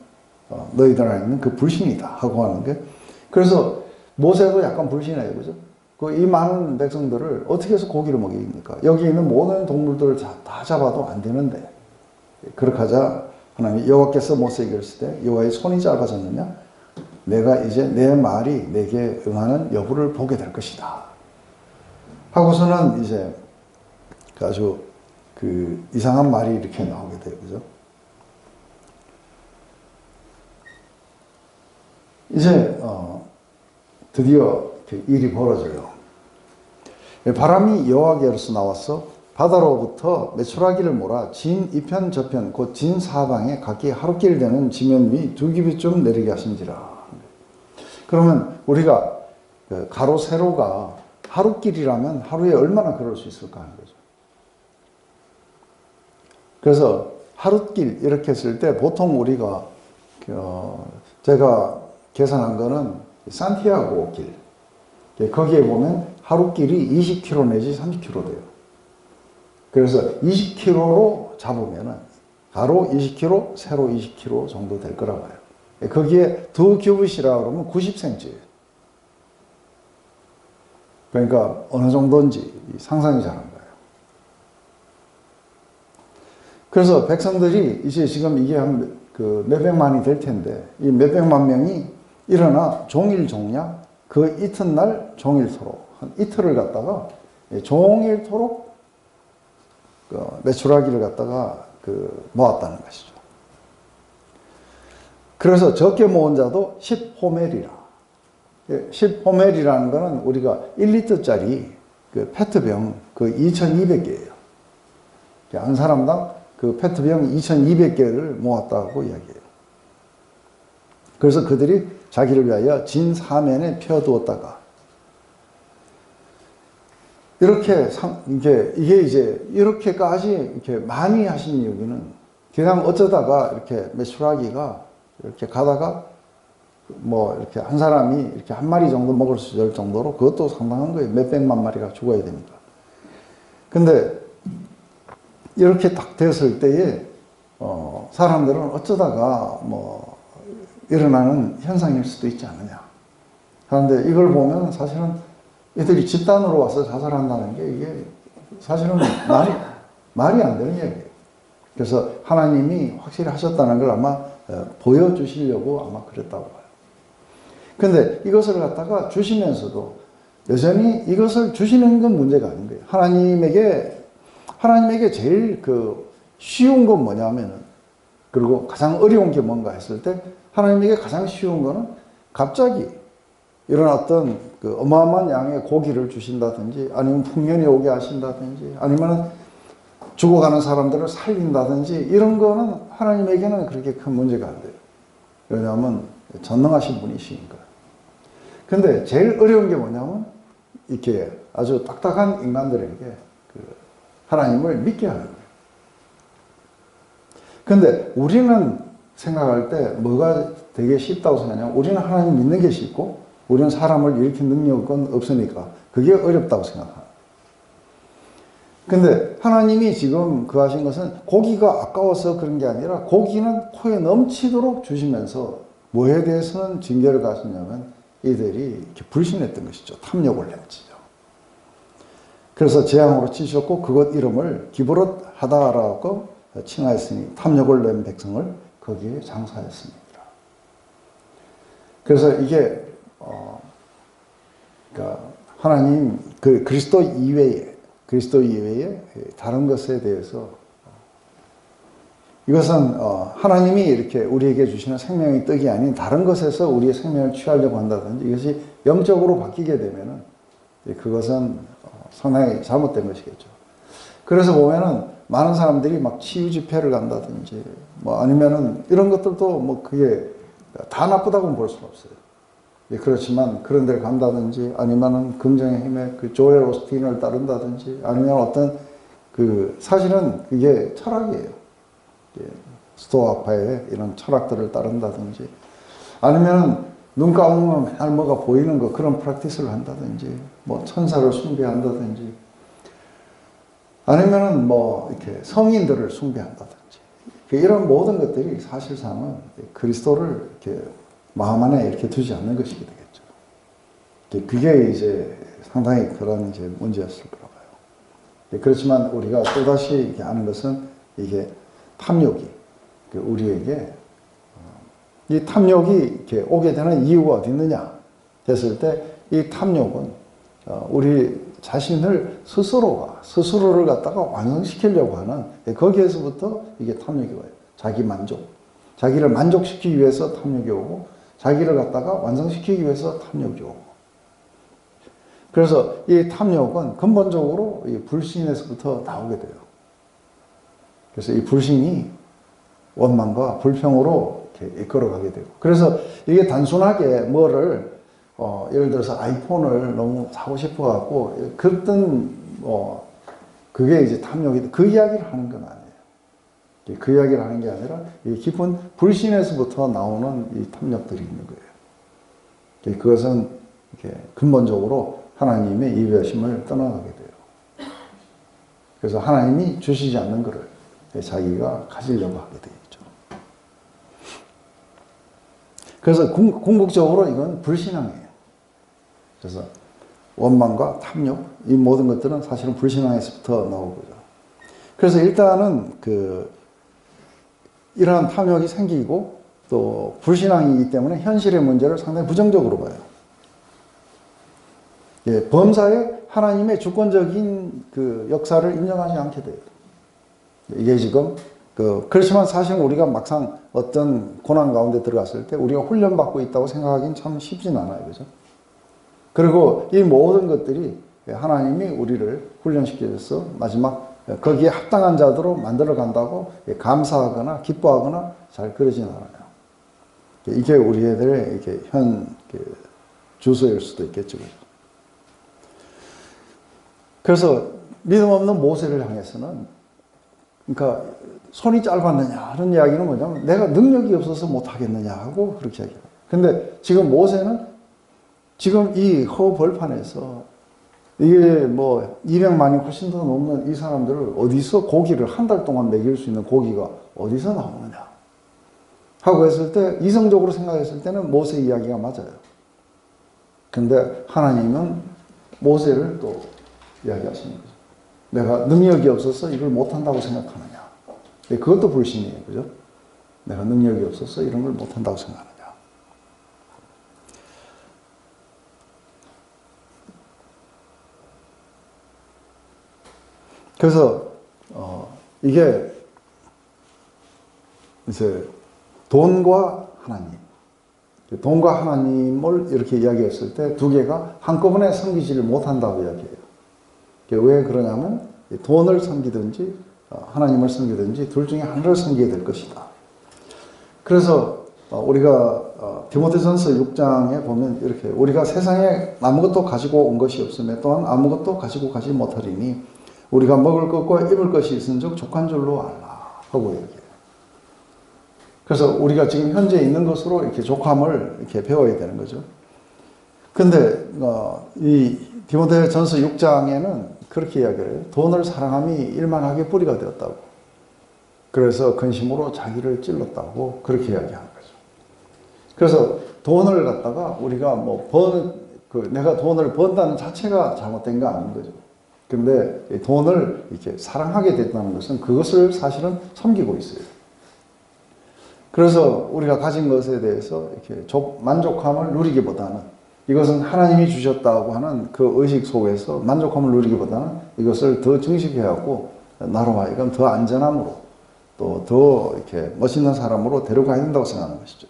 [SPEAKER 1] 너희들 안에 있는 그 불신이다 하고 하는 게, 그래서 모세도 약간 불신해요, 그죠? 이 많은 백성들을 어떻게 해서 고기를 먹입니까? 여기 있는 모든 동물들을 다 잡아도 안 되는데, 그렇게 하자 하나님 여호와께서 모세에게 이르시되 때 여호와의 손이 짧아졌느냐? 내가 이제 내 말이 내게 응하는 여부를 보게 될 것이다. 하고서는 이제 아주 이상한 말이 이렇게 나오게 돼요, 그죠? 이제 드디어 일이 벌어져요. 바람이 여호와께로서 나와서 바다로부터 메추라기를 몰아 진 이편 저편 곧 진 사방에 각기 하루길 되는 지면 위 2규빗쯤 내리게 하신지라. 그러면 우리가 가로 세로가 하루길이라면 하루에 얼마나 걸을 수 있을까 하는 거죠. 그래서 하루길 이렇게 했을 때 보통 우리가 제가 계산한 거는 산티아고 길, 거기에 보면 하루길이 20km 내지 30km 돼요. 그래서 20km로 잡으면은 가로 20km, 세로 20km 정도 될 거라고 해요. 거기에 2규빗이라고 그러면 90cm예요. 그러니까 어느 정도인지 상상이 잘 안 가요. 그래서 백성들이 이제 지금 이게 한 몇백만이 될 텐데, 이 몇백만 명이 일어나 종일 종냐, 그 이튿날 종일토록, 한 이틀을 갖다가 종일토록 메추라기를 갖다가 모았다는 것이죠. 그래서 적게 모은 자도 10호멜이라. 10호멜이라는 거는 우리가 1리터짜리 페트병 2200개예요. 한 사람당 페트병 2200개를 모았다고 이야기해요. 그래서 그들이 자기를 위하여 진 사면에 펴두었다가 이렇게 이게 이제 이렇게까지 이렇게 많이 하신 이유는 그냥 어쩌다가 이렇게 메추라기가 이렇게 가다가 뭐 이렇게 한 사람이 이렇게 한 마리 정도 먹을 수 있을 정도로 그것도 상당한 거예요. 몇백만 마리가 죽어야 되니까. 근데 이렇게 딱 됐을 때에 사람들은 어쩌다가 뭐 일어나는 현상일 수도 있지 않느냐. 그런데 이걸 보면 사실은 애들이 집단으로 와서 자살한다는 게 이게 사실은 말이 안 되는 얘기예요. 그래서 하나님이 확실히 하셨다는 걸 아마 보여주시려고 아마 그랬다고 봐요. 근데 이것을 갖다가 주시면서도 여전히 이것을 주시는 건 문제가 아닌 거예요. 하나님에게 제일 쉬운 건 뭐냐면은, 그리고 가장 어려운 게 뭔가 했을 때 하나님에게 가장 쉬운 거는 갑자기 이런 어떤 어마어마한 양의 고기를 주신다든지, 아니면 풍년이 오게 하신다든지, 아니면 죽어가는 사람들을 살린다든지, 이런 거는 하나님에게는 그렇게 큰 문제가 안 돼요. 왜냐하면 전능하신 분이시니까. 근데 제일 어려운 게 뭐냐면 이렇게 아주 딱딱한 인간들에게 하나님을 믿게 하는 거예요. 근데 우리는 생각할 때 뭐가 되게 쉽다고 생각하냐면, 우리는 하나님 믿는 게 쉽고 우리는 사람을 일으킬 능력은 없으니까 그게 어렵다고 생각합니다. 근데 하나님이 지금 하신 것은 고기가 아까워서 그런 게 아니라 고기는 코에 넘치도록 주시면서 뭐에 대해서는 징계를 가시냐면 이들이 이렇게 불신했던 것이죠. 탐욕을 행치죠. 그래서 재앙으로 치셨고 그것 이름을 기브롯 하다라고 칭하였으니 탐욕을 낸 백성을 거기에 장사했습니다. 그래서 이게 그러니까 하나님 그리스도 이외에 다른 것에 대해서 이것은 하나님이 이렇게 우리에게 주시는 생명의 떡이 아닌 다른 것에서 우리의 생명을 취하려고 한다든지 이것이 영적으로 바뀌게 되면은 그것은 상당히 잘못된 것이겠죠. 그래서 보면은 많은 사람들이 막 치유 집회를 간다든지 뭐 아니면은 이런 것들도 뭐 그게 다 나쁘다고는 볼 수는 없어요. 그렇지만 그런 데를 간다든지 아니면은 긍정의 힘에 조엘 오스틴을 따른다든지 아니면 어떤 사실은 그게 철학이에요. 스토아파의 이런 철학들을 따른다든지 아니면 눈 감으면 맨날 뭐가 보이는 거 그런 프랙티스를 한다든지 뭐 천사를 숭배한다든지 아니면은 뭐 이렇게 성인들을 숭배한다든지 이런 모든 것들이 사실상은 그리스도를 이렇게 마음 안에 이렇게 두지 않는 것이게 되겠죠. 그게 이제 상당히 그런 이제 문제였을 거라고 봐요. 그렇지만 우리가 또다시 이렇게 아는 것은 이게 탐욕이 우리에게 이 탐욕이 이렇게 오게 되는 이유가 어디 있느냐 됐을 때 이 탐욕은 우리 자신을 스스로를 갖다가 완성시키려고 하는 거기에서부터 이게 탐욕이 와요. 자기 만족, 자기를 만족시키기 위해서 탐욕이 오고 자기를 갖다가 완성시키기 위해서 탐욕이 오고 그래서 이 탐욕은 근본적으로 이 불신에서부터 나오게 돼요. 그래서 이 불신이 원망과 불평으로 이렇게 이끌어가게 되고 그래서 이게 단순하게 뭐를 예를 들어서 아이폰을 너무 사고 싶어 갖고 그랬던 그게 이제 탐욕이 그 이야기를 하는 건 아니에요. 그 이야기를 하는 게 아니라 이 깊은 불신에서부터 나오는 이 탐욕들이 있는 거예요. 그것은 이렇게 근본적으로 하나님의 예비하심을 떠나가게 돼요. 그래서 하나님이 주시지 않는 것을 자기가 가지려고 하게 되겠죠. 그래서 궁극적으로 이건 불신앙이에요. 그래서 원망과 탐욕, 이 모든 것들은 사실은 불신앙에서부터 나오고요. 그래서 일단은 이러한 탐욕이 생기고 또 불신앙이기 때문에 현실의 문제를 상당히 부정적으로 봐요. 범사에 하나님의 주권적인 역사를 인정하지 않게 돼요. 이게 지금 그렇지만 사실 우리가 막상 어떤 고난 가운데 들어갔을 때 우리가 훈련받고 있다고 생각하기는 참 쉽진 않아요. 그죠? 그리고 이 모든 것들이 하나님이 우리를 훈련시켜줘서 마지막 거기에 합당한 자들로 만들어 간다고 감사하거나 기뻐하거나 잘 그러진 않아요. 이게 우리들의 이렇게 현 주소일 수도 있겠죠. 그래서 믿음 없는 모세를 향해서는, 그러니까 손이 짧았느냐 하는 이야기는 뭐냐면 내가 능력이 없어서 못하겠느냐 하고 그렇게 얘기해요. 근데 지금 모세는 지금 이 허벌판에서 이게 뭐 200만이 훨씬 더 넘는 이 사람들을 어디서 고기를 한 달 동안 먹일 수 있는 고기가 어디서 나오느냐 하고 했을 때, 이성적으로 생각했을 때는 모세 이야기가 맞아요. 근데 하나님은 모세를 또 이야기하시는 거죠. 내가 능력이 없어서 이걸 못한다고 생각하느냐. 그것도 불신이에요. 그죠? 내가 능력이 없어서 이런 걸 못한다고 생각하느냐. 그래서 이게 이제 돈과 하나님을 이렇게 이야기했을 때 두 개가 한꺼번에 섬기지를 못한다고 이야기해요. 왜 그러냐면 돈을 섬기든지 하나님을 섬기든지 둘 중에 하나를 섬겨야 될 것이다. 그래서 우리가 디모데전서 6장에 보면 이렇게, 우리가 세상에 아무것도 가지고 온 것이 없으며 또한 아무것도 가지고 가지 못하리니 우리가 먹을 것과 입을 것이 있은즉 족한 줄로 알라 하고 얘기해요. 그래서 우리가 지금 현재 있는 것으로 이렇게 족함을 이렇게 배워야 되는 거죠. 근데 이 디모데전서 6장에는 그렇게 이야기해요. 돈을 사랑함이 일만하게 뿌리가 되었다고. 그래서 근심으로 자기를 찔렀다고 그렇게 이야기하는 거죠. 그래서 돈을 갖다가 우리가 내가 돈을 번다는 자체가 잘못된 거 아닌 거죠. 근데 돈을 이렇게 사랑하게 됐다는 것은 그것을 사실은 섬기고 있어요. 그래서 우리가 가진 것에 대해서 이렇게 만족함을 누리기보다는, 이것은 하나님이 주셨다고 하는 그 의식 속에서 만족함을 누리기보다는 이것을 더 증식해야 하고, 나로 하여금 더 안전함으로 또 더 이렇게 멋있는 사람으로 데려가야 된다고 생각하는 것이죠.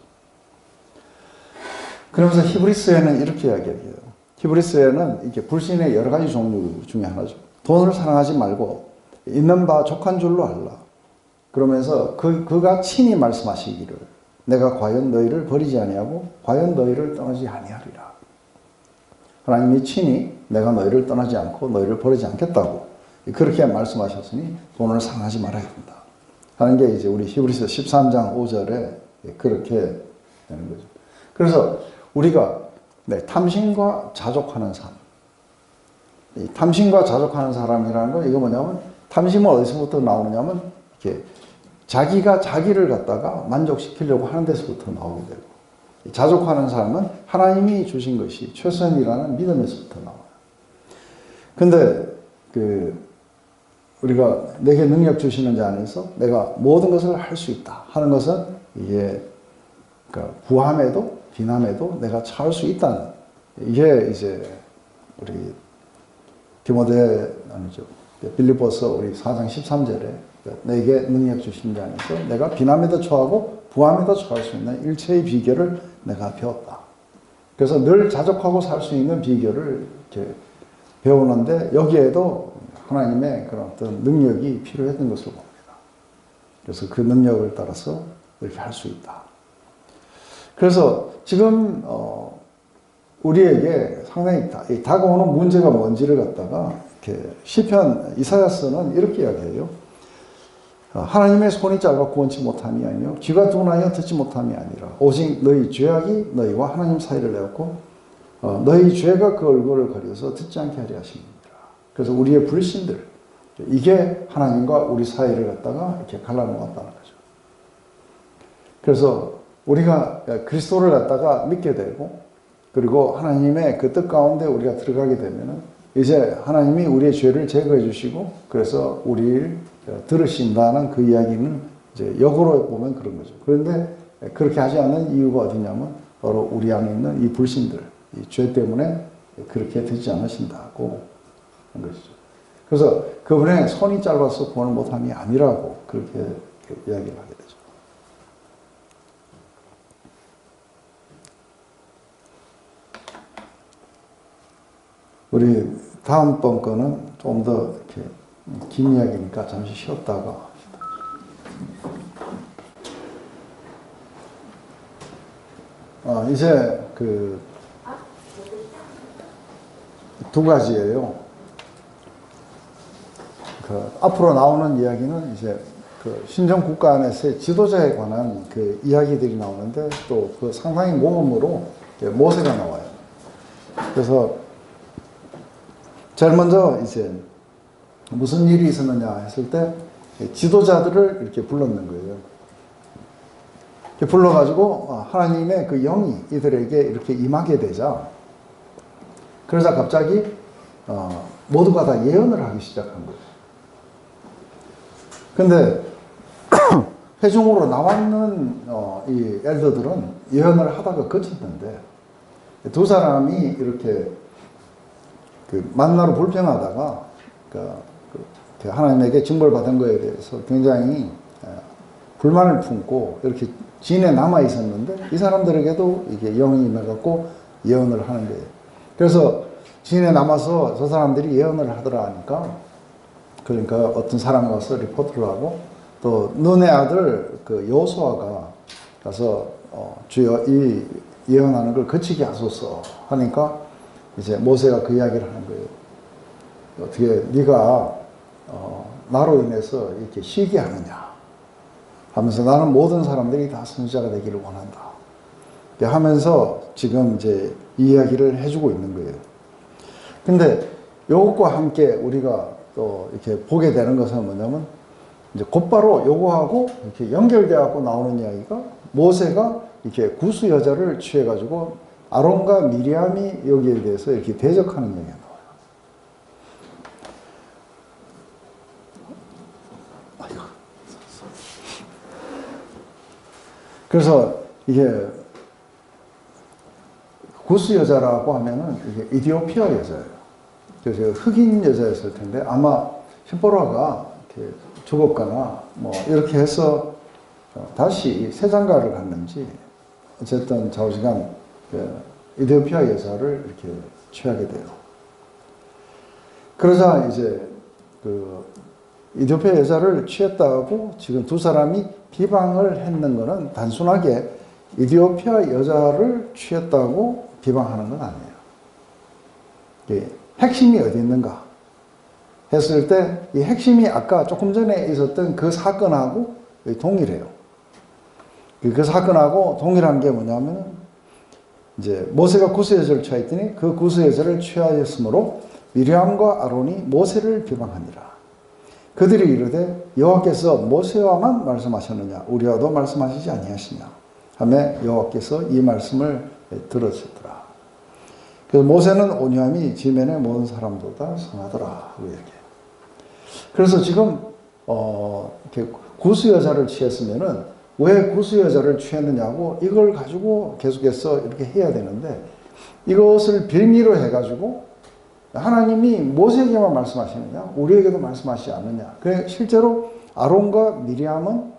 [SPEAKER 1] 그러면서 히브리서에는 이렇게 이야기해요. 히브리서에는 이게 불신의 여러 가지 종류 중에 하나죠. 돈을 사랑하지 말고 있는 바 족한 줄로 알라. 그러면서 그가 친히 말씀하시기를 내가 과연 너희를 버리지 아니하고 과연 너희를 떠나지 아니하리라. 하나님이 친히 내가 너희를 떠나지 않고 너희를 버리지 않겠다고 그렇게 말씀하셨으니 돈을 사랑하지 말아야 된다 하는 게 이제 우리 히브리서 13장 5절에 그렇게 되는 거죠. 그래서 우리가 탐심과 자족하는 삶, 이 탐심과 자족하는 사람이라는 건 이거 뭐냐면, 탐심은 어디서부터 나오느냐면 이렇게 자기가 자기를 갖다가 만족시키려고 하는 데서부터 나오게 되고, 자족하는 사람은 하나님이 주신 것이 최선이라는 믿음에서부터 나와요. 근데 우리가 내게 능력 주시는 자 안에서 내가 모든 것을 할 수 있다 하는 것은 이게 구함에도 비남에도 내가 처할 수 있다는, 이게 이제 우리 빌립보서 우리 4장 13절에 내게 능력 주신 자 안에서 내가 비남에도 처하고 부함에도 처할 수 있는 일체의 비결을 내가 배웠다. 그래서 늘 자족하고 살 수 있는 비결을 이렇게 배우는데, 여기에도 하나님의 그런 어떤 능력이 필요했던 것을 봅니다. 그래서 그 능력을 따라서 이렇게 할 수 있다. 그래서 지금 우리에게 상당히 다가오는 문제가 뭔지를 갖다가 이렇게 시편 이사야서는 이렇게 이야기해요. 하나님의 손이 짧았고 원치 못함이 아니요 귀가 둔하여 듣지 못함이 아니라 오직 너희 죄악이 너희와 하나님 사이를 내었고 너희 죄가 그 얼굴을 가려서 듣지 않게 하려 하십니다. 그래서 우리의 불신들, 이게 하나님과 우리 사이를 갖다가 이렇게 갈라놓았다는 거죠. 그래서 우리가 그리스도를 갖다가 믿게 되고, 그리고 하나님의 그 뜻 가운데 우리가 들어가게 되면은 이제 하나님이 우리의 죄를 제거해 주시고, 그래서 우리를 들으신다는 그 이야기는 이제 역으로 보면 그런 거죠. 그런데 그렇게 하지 않는 이유가 어디냐면 바로 우리 안에 있는 이 불신들, 이 죄 때문에 그렇게 되지 않으신다고 한 것이죠. 그래서 그분의 손이 짧아서 구원을 못함이 아니라고 그렇게 이야기를 하게 되죠. 우리 다음번 거는 좀 더 이렇게 긴 이야기니까 잠시 쉬었다가 이제 두 가지예요. 그 앞으로 나오는 이야기는 이제 그 신정 국가 안에서의 지도자에 관한 그 이야기들이 나오는데 또 그 상당히 모범으로 모세가 나와요. 그래서 제일 먼저 이제 무슨 일이 있었느냐 했을 때 지도자들을 이렇게 불렀는 거예요. 이렇게 불러가지고 하나님의 그 영이 이들에게 이렇게 임하게 되자 그러자 갑자기 모두가 다 예언을 하기 시작한 거예요. 근데 회중으로 나왔는 이 엘더들은 예언을 하다가 그쳤는데 두 사람이 이렇게 그 만나로 불평하다가 그 하나님에게 징벌받은 거에 대해서 굉장히 불만을 품고 이렇게 진에 남아 있었는데 이 사람들에게도 이게 영이 임해갖고 예언을 하는 거예요. 그래서 진에 남아서 저 사람들이 예언을 하더라 하니까 그러니까 어떤 사람이 와서 리포트를 하고 또 눈의 아들 그 여호수아가 가서 주여 이 예언하는 걸 그치게 하소서 하니까 이제 모세가 그 이야기를 하는 거예요. 어떻게 네가 나로 인해서 이렇게 쉬게 하느냐 하면서 나는 모든 사람들이 다 선지자가 되기를 원한다 하면서 지금 이제 이 이야기를 해주고 있는 거예요. 근데 이것과 함께 우리가 또 이렇게 보게 되는 것은 뭐냐면 이제 곧바로 요거하고 이렇게 연결되어 나오는 이야기가 모세가 이렇게 구스 여자를 취해가지고 아론과 미리암이 여기에 대해서 이렇게 대적하는 얘기가 나와요. 그래서 이게 구스 여자라고 하면은 이게 이디오피아 여자예요. 그래서 흑인 여자였을 텐데 아마 시보라가 이렇게 죽었거나 뭐 이렇게 해서 다시 세장가를 갔는지 어쨌든 좌우지간 이디오피아 여자를 이렇게 취하게 돼요. 그러자 이제 그 이디오피아 여자를 취했다고 지금 두 사람이 비방을 했는 거는 단순하게 이디오피아 여자를 취했다고 비방하는 건 아니에요. 핵심이 어디 있는가 했을 때 이 핵심이 아까 조금 전에 있었던 그 사건하고 동일해요. 그 사건하고 동일한 게 뭐냐면 이제 모세가 구스 여자를 취하였더니 그 구스 여자를 취하였으므로 미리암과 아론이 모세를 비방하니라. 그들이 이르되 여호와께서 모세와만 말씀하셨느냐 우리와도 말씀하시지 아니하시냐 하며 여호와께서 이 말씀을 들으셨더라. 그래서 모세는 온유함이 지면의 모든 사람보다 선하더라. 그래서 지금 이렇게 구스 여자를 취했으면은 왜 구스 여자를 취했느냐고 이걸 가지고 계속해서 이렇게 해야 되는데 이것을 빌미로 해가지고 하나님이 모세에게만 말씀하시느냐 우리에게도 말씀하시지 않느냐. 그래 실제로 아론과 미리암은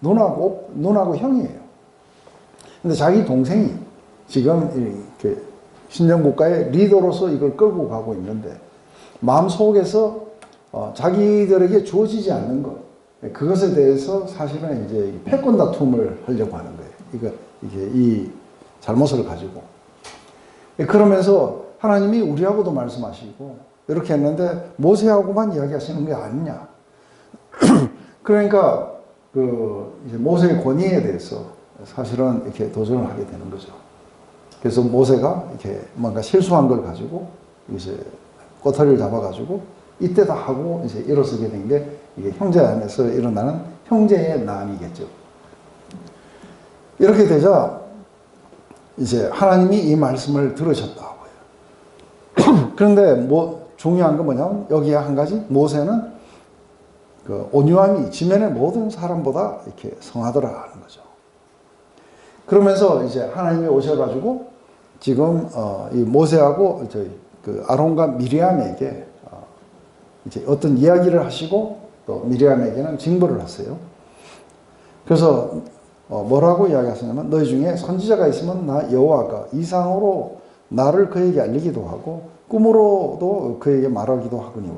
[SPEAKER 1] 누나고 형이에요. 근데 자기 동생이 지금 이렇게 신정국가의 리더로서 이걸 끌고 가고 있는데 마음속에서 자기들에게 주어지지 않는 것 그것에 대해서 사실은 이제 패권 다툼을 하려고 하는 거예요. 이게 이 잘못을 가지고 그러면서 하나님이 우리하고도 말씀하시고 이렇게 했는데 모세하고만 이야기하시는 게 아니냐. 그러니까 이제 모세의 권위에 대해서 사실은 이렇게 도전을 하게 되는 거죠. 그래서 모세가 이렇게 뭔가 실수한 걸 가지고 이제 꼬타리를 잡아가지고 이때다 하고 이제 일어서게 된 게 이게 형제 안에서 일어나는 형제의 난이겠죠. 이렇게 되자 이제 하나님이 이 말씀을 들으셨다고요. 그런데 뭐 중요한 건 뭐냐면 여기에 한 가지 모세는 그 온유함이 지면의 모든 사람보다 이렇게 성하더라 하는 거죠. 그러면서 이제 하나님이 오셔가지고 지금 이 모세하고 그 아론과 미리암에게 이제 어떤 이야기를 하시고 또 미리암에게는 징벌을 하세요. 그래서 뭐라고 이야기하시냐면 너희 중에 선지자가 있으면 나 여호와가 이상으로 나를 그에게 알리기도 하고 꿈으로도 그에게 말하기도 하거니와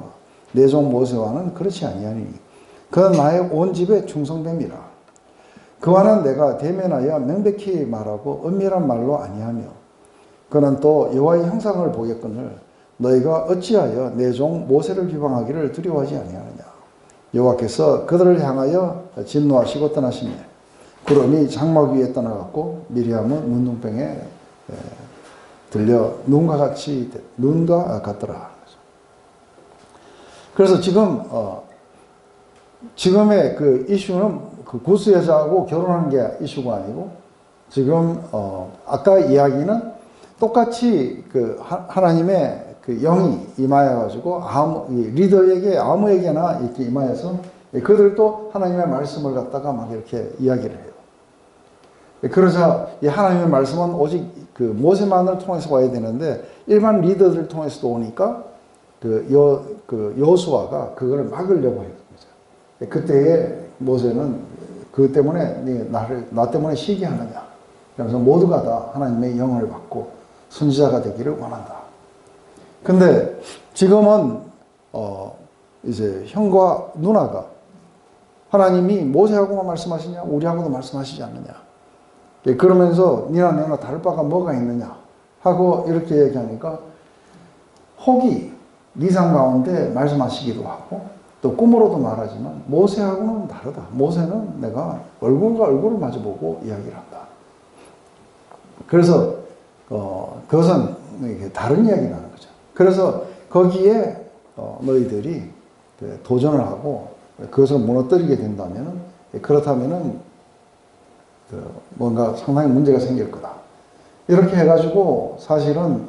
[SPEAKER 1] 내 종 모세와는 그렇지 아니하니 그는 나의 온 집에 충성됨이라. 그와는 내가 대면하여 명백히 말하고 은밀한 말로 아니하며 그는 또 여호와의 형상을 보겠거늘 너희가 어찌하여 내 종 모세를 비방하기를 두려워하지 아니하느냐. 여호와께서 그들을 향하여 진노하시고 떠나시며 구름이 장막 위에 떠나갔고 미리암은 문둥병에 들려 눈과 같더라. 그래서 지금의 그 이슈는 그 구스 여자하고 결혼한 게 이슈가 아니고 지금 아까 이야기는 똑같이 그 하나님의 그 영이 임하여가지고 리더에게 아무에게나 이렇게 임하여서 그들도 하나님의 말씀을 갖다가 막 이렇게 이야기를 해요. 그러자 이 하나님의 말씀은 오직 그 모세만을 통해서 와야 되는데 일반 리더들을 통해서도 오니까 그 여호수아가 그걸 막으려고 했던 거죠. 그때에 모세는 그것 때문에 나 때문에 시기하느냐. 그래서 모두가 다 하나님의 영을 받고 선지자가 되기를 원한다. 근데 지금은 이제 형과 누나가 하나님이 모세하고만 말씀하시냐 우리하고도 말씀하시지 않느냐. 그러면서 니나 내나 다를 바가 뭐가 있느냐 하고 이렇게 얘기하니까 혹이 이상 가운데 말씀하시기도 하고 또 꿈으로도 말하지만 모세하고는 다르다. 모세는 내가 얼굴과 얼굴을 마주보고 이야기를 한다. 그래서 그것은 다른 이야기를 하는 거죠. 그래서 거기에 너희들이 도전을 하고 그것을 무너뜨리게 된다면 그렇다면은 뭔가 상당히 문제가 생길 거다. 이렇게 해가지고 사실은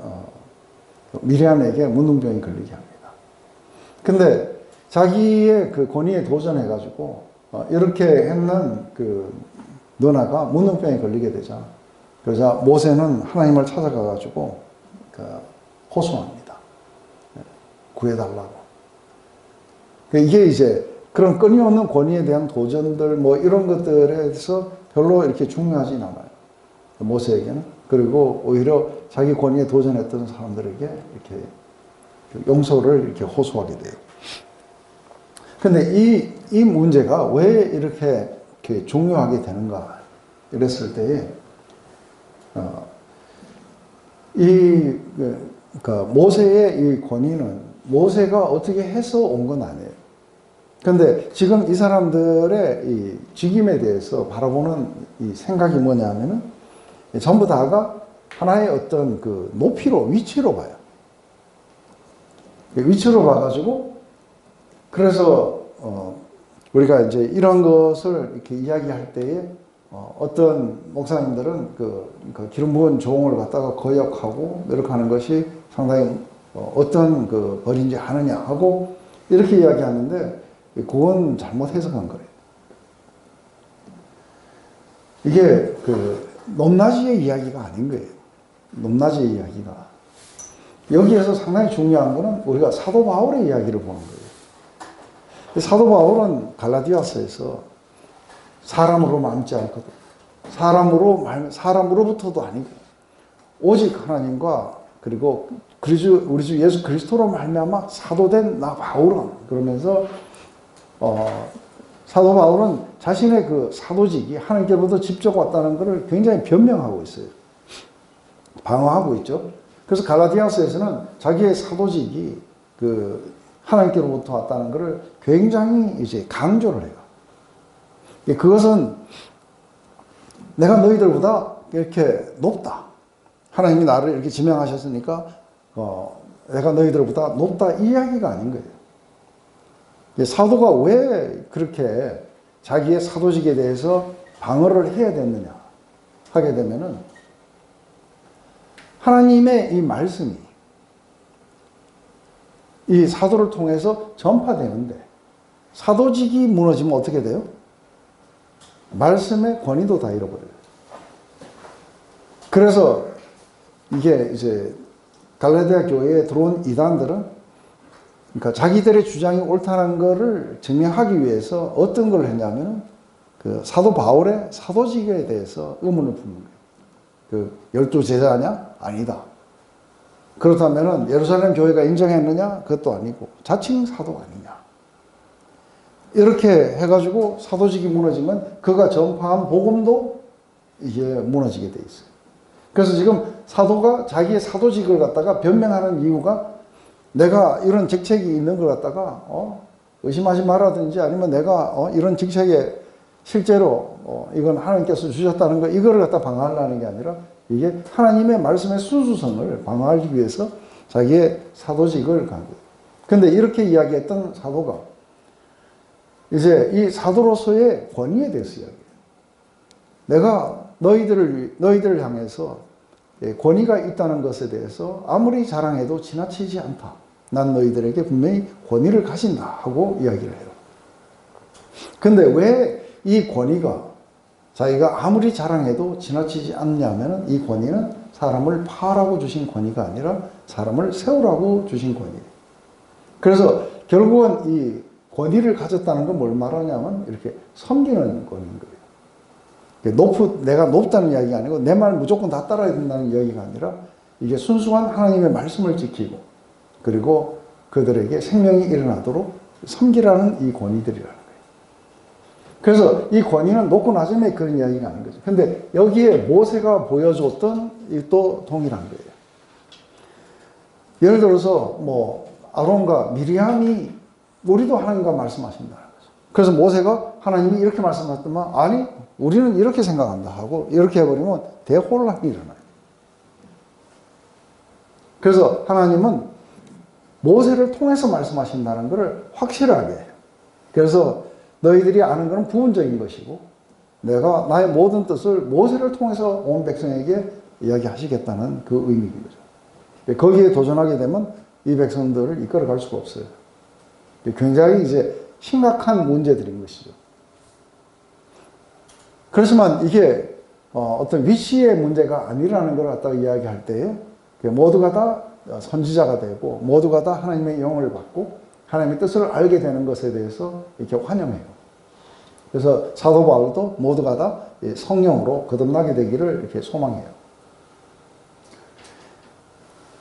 [SPEAKER 1] 미리암에게 문둥병이 걸리게 합니다. 근데 자기의 그 권위에 도전해가지고 이렇게 했는 그 누나가 문둥병에 걸리게 되자. 그러자 모세는 하나님을 찾아가가지고 호소합니다. 구해달라고. 이게 이제 그런 끊임없는 권위에 대한 도전들 뭐 이런 것들에 대해서 별로 이렇게 중요하진 않아요. 모세에게는. 그리고 오히려 자기 권위에 도전했던 사람들에게 이렇게 용서를 이렇게 호소하게 돼요. 근데 이 문제가 왜 이렇게 중요하게 되는가 이랬을 때에 그러니까 모세의 이 권위는 모세가 어떻게 해서 온 건 아니에요. 근데 지금 이 사람들의 이 직임에 대해서 바라보는 이 생각이 뭐냐면은 전부 다가 하나의 어떤 그 높이로, 위치로 봐요. 위치로 봐가지고 그래서 우리가 이제 이런 것을 이렇게 이야기할 때에 어떤 목사님들은 그 기름 부은 종을 갖다가 거역하고 이렇게 하는 것이 상당히 어떤 그 벌인지 아느냐 하고 이렇게 이야기하는데 그건 잘못 해석한 거예요. 이게 그 높낮이의 이야기가 아닌 거예요. 높낮이의 이야기가. 여기에서 상당히 중요한 거는 우리가 사도 바울의 이야기를 보는 거예요. 사도 바울은 갈라디아서에서 사람으로 말지 않거든. 사람으로부터도 아니고 오직 하나님과 그리고 우리 주 예수 그리스도로 말미암아 사도된 나 바울은 그러면서 사도 바울은 자신의 그 사도직이 하나님께로부터 직접 왔다는 것을 굉장히 변명하고 있어요. 방어하고 있죠. 그래서 갈라디아서에서는 자기의 사도직이 그 하나님께로부터 왔다는 것을 굉장히 이제 강조를 해요. 그것은 내가 너희들보다 이렇게 높다. 하나님이 나를 이렇게 지명하셨으니까 내가 너희들보다 높다 이 이야기가 아닌 거예요. 사도가 왜 그렇게 자기의 사도직에 대해서 방어를 해야 됐느냐 하게 되면은 하나님의 이 말씀이 이 사도를 통해서 전파되는데 사도직이 무너지면 어떻게 돼요? 말씀의 권위도 다 잃어버려요. 그래서 이게 이제 갈라디아 교회에 들어온 이단들은 그러니까 자기들의 주장이 옳다는 것을 증명하기 위해서 어떤 걸 했냐면 그 사도 바울의 사도직에 대해서 의문을 품는 거예요. 그 12제자냐? 아니다. 그렇다면은 예루살렘 교회가 인정했느냐? 그것도 아니고 자칭 사도가 아니냐. 이렇게 해가지고 사도직이 무너지면 그가 전파한 복음도 이게 무너지게 돼 있어요. 그래서 지금 사도가 자기의 사도직을 갖다가 변명하는 이유가 내가 이런 직책이 있는 걸 갖다가 의심하지 말라든지 아니면 내가 이런 직책에 실제로 이건 하나님께서 주셨다는 거 이거를 갖다 방어하려는 게 아니라 이게 하나님의 말씀의 순수성을 방어하기 위해서 자기의 사도직을 간 거예요. 근데 이렇게 이야기했던 사도가 이제 이 사도로서의 권위에 대해서 이야기해요. 내가 너희들을 향해서 권위가 있다는 것에 대해서 아무리 자랑해도 지나치지 않다. 난 너희들에게 분명히 권위를 가진다 하고 이야기를 해요. 근데 왜 이 권위가 자기가 아무리 자랑해도 지나치지 않냐면 이 권위는 사람을 파라고 주신 권위가 아니라 사람을 세우라고 주신 권위예요. 그래서 결국은 이 권위를 가졌다는 건 뭘 말하냐면 이렇게 섬기는 권위인 거예요. 내가 높다는 이야기가 아니고 내 말 무조건 다 따라야 된다는 이야기가 아니라 이게 순수한 하나님의 말씀을 지키고 그리고 그들에게 생명이 일어나도록 섬기라는 이 권위들이라는 거예요. 그래서 이 권위는 높고 낮음의 그런 이야기가 아닌 거죠. 근데 여기에 모세가 보여줬던 또 동일한 거예요. 예를 들어서 뭐 아론과 미리암이 우리도 하나님과 말씀하신다는 거죠. 그래서 모세가 하나님이 이렇게 말씀하셨더만 아니 우리는 이렇게 생각한다 하고 이렇게 해버리면 대혼란이 일어나요. 그래서 하나님은 모세를 통해서 말씀하신다는 것을 확실하게 해요. 그래서 너희들이 아는 것은 부분적인 것이고 내가 나의 모든 뜻을 모세를 통해서 온 백성에게 이야기하시겠다는 그 의미인 거죠. 거기에 도전하게 되면 이 백성들을 이끌어갈 수가 없어요. 굉장히 이제 심각한 문제들인 것이죠. 그렇지만 이게 어떤 위치의 문제가 아니라는 걸 갖다가 이야기할 때에 모두가 다 선지자가 되고 모두가 다 하나님의 영을 받고 하나님의 뜻을 알게 되는 것에 대해서 이렇게 환영해요. 그래서 사도 바울도 모두가 다 성령으로 거듭나게 되기를 이렇게 소망해요.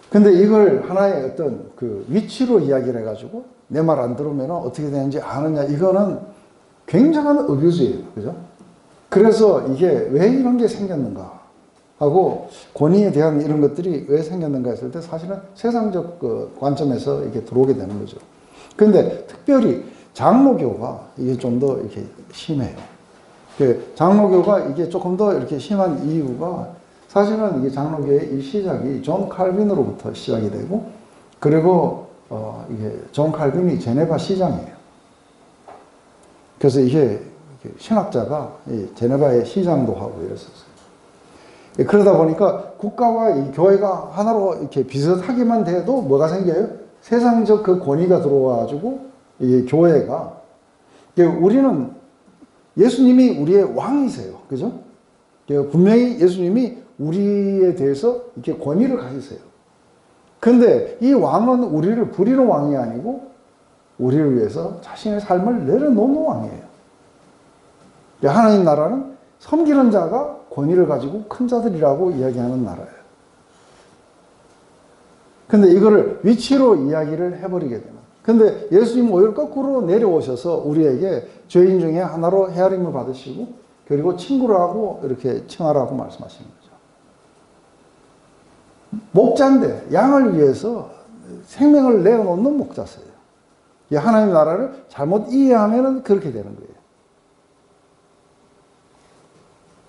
[SPEAKER 1] 근데 이걸 하나의 어떤 그 위치로 이야기를 해가지고 내 말 안 들으면 어떻게 되는지 아느냐 이거는 굉장한 어뷰즈예요. 그죠? 그래서 이게 왜 이런 게 생겼는가 하고 권위에 대한 이런 것들이 왜 생겼는가 했을 때 사실은 세상적 그 관점에서 이렇게 들어오게 되는 거죠. 근데 특별히 장로교가 이게 좀 더 이렇게 심해요. 장로교가 이게 조금 더 이렇게 심한 이유가 사실은 이게 장로교의 이 시작이 존 칼빈으로부터 시작이 되고 그리고 이게 존 칼빈이 제네바 시장이에요. 그래서 이게 신학자가 제네바의 시장도 하고 이랬었어요. 그러다 보니까 국가와 이 교회가 하나로 이렇게 비슷하기만 돼도 뭐가 생겨요? 세상적 그 권위가 들어와가지고 이 교회가 우리는 예수님이 우리의 왕이세요. 그죠? 분명히 예수님이 우리에 대해서 이렇게 권위를 가지세요. 근데 이 왕은 우리를 부리는 왕이 아니고 우리를 위해서 자신의 삶을 내려놓는 왕이에요. 하나님 나라는 섬기는 자가 권위를 가지고 큰 자들이라고 이야기하는 나라예요. 근데 이거를 위치로 이야기를 해버리게 되면 근데 예수님은 오히려 거꾸로 내려오셔서 우리에게 죄인 중에 하나로 헤아림을 받으시고 그리고 친구라고 이렇게 칭하라고 말씀하시는 거죠. 목자인데 양을 위해서 생명을 내어놓는 목자세요. 하나님 나라를 잘못 이해하면 그렇게 되는 거예요.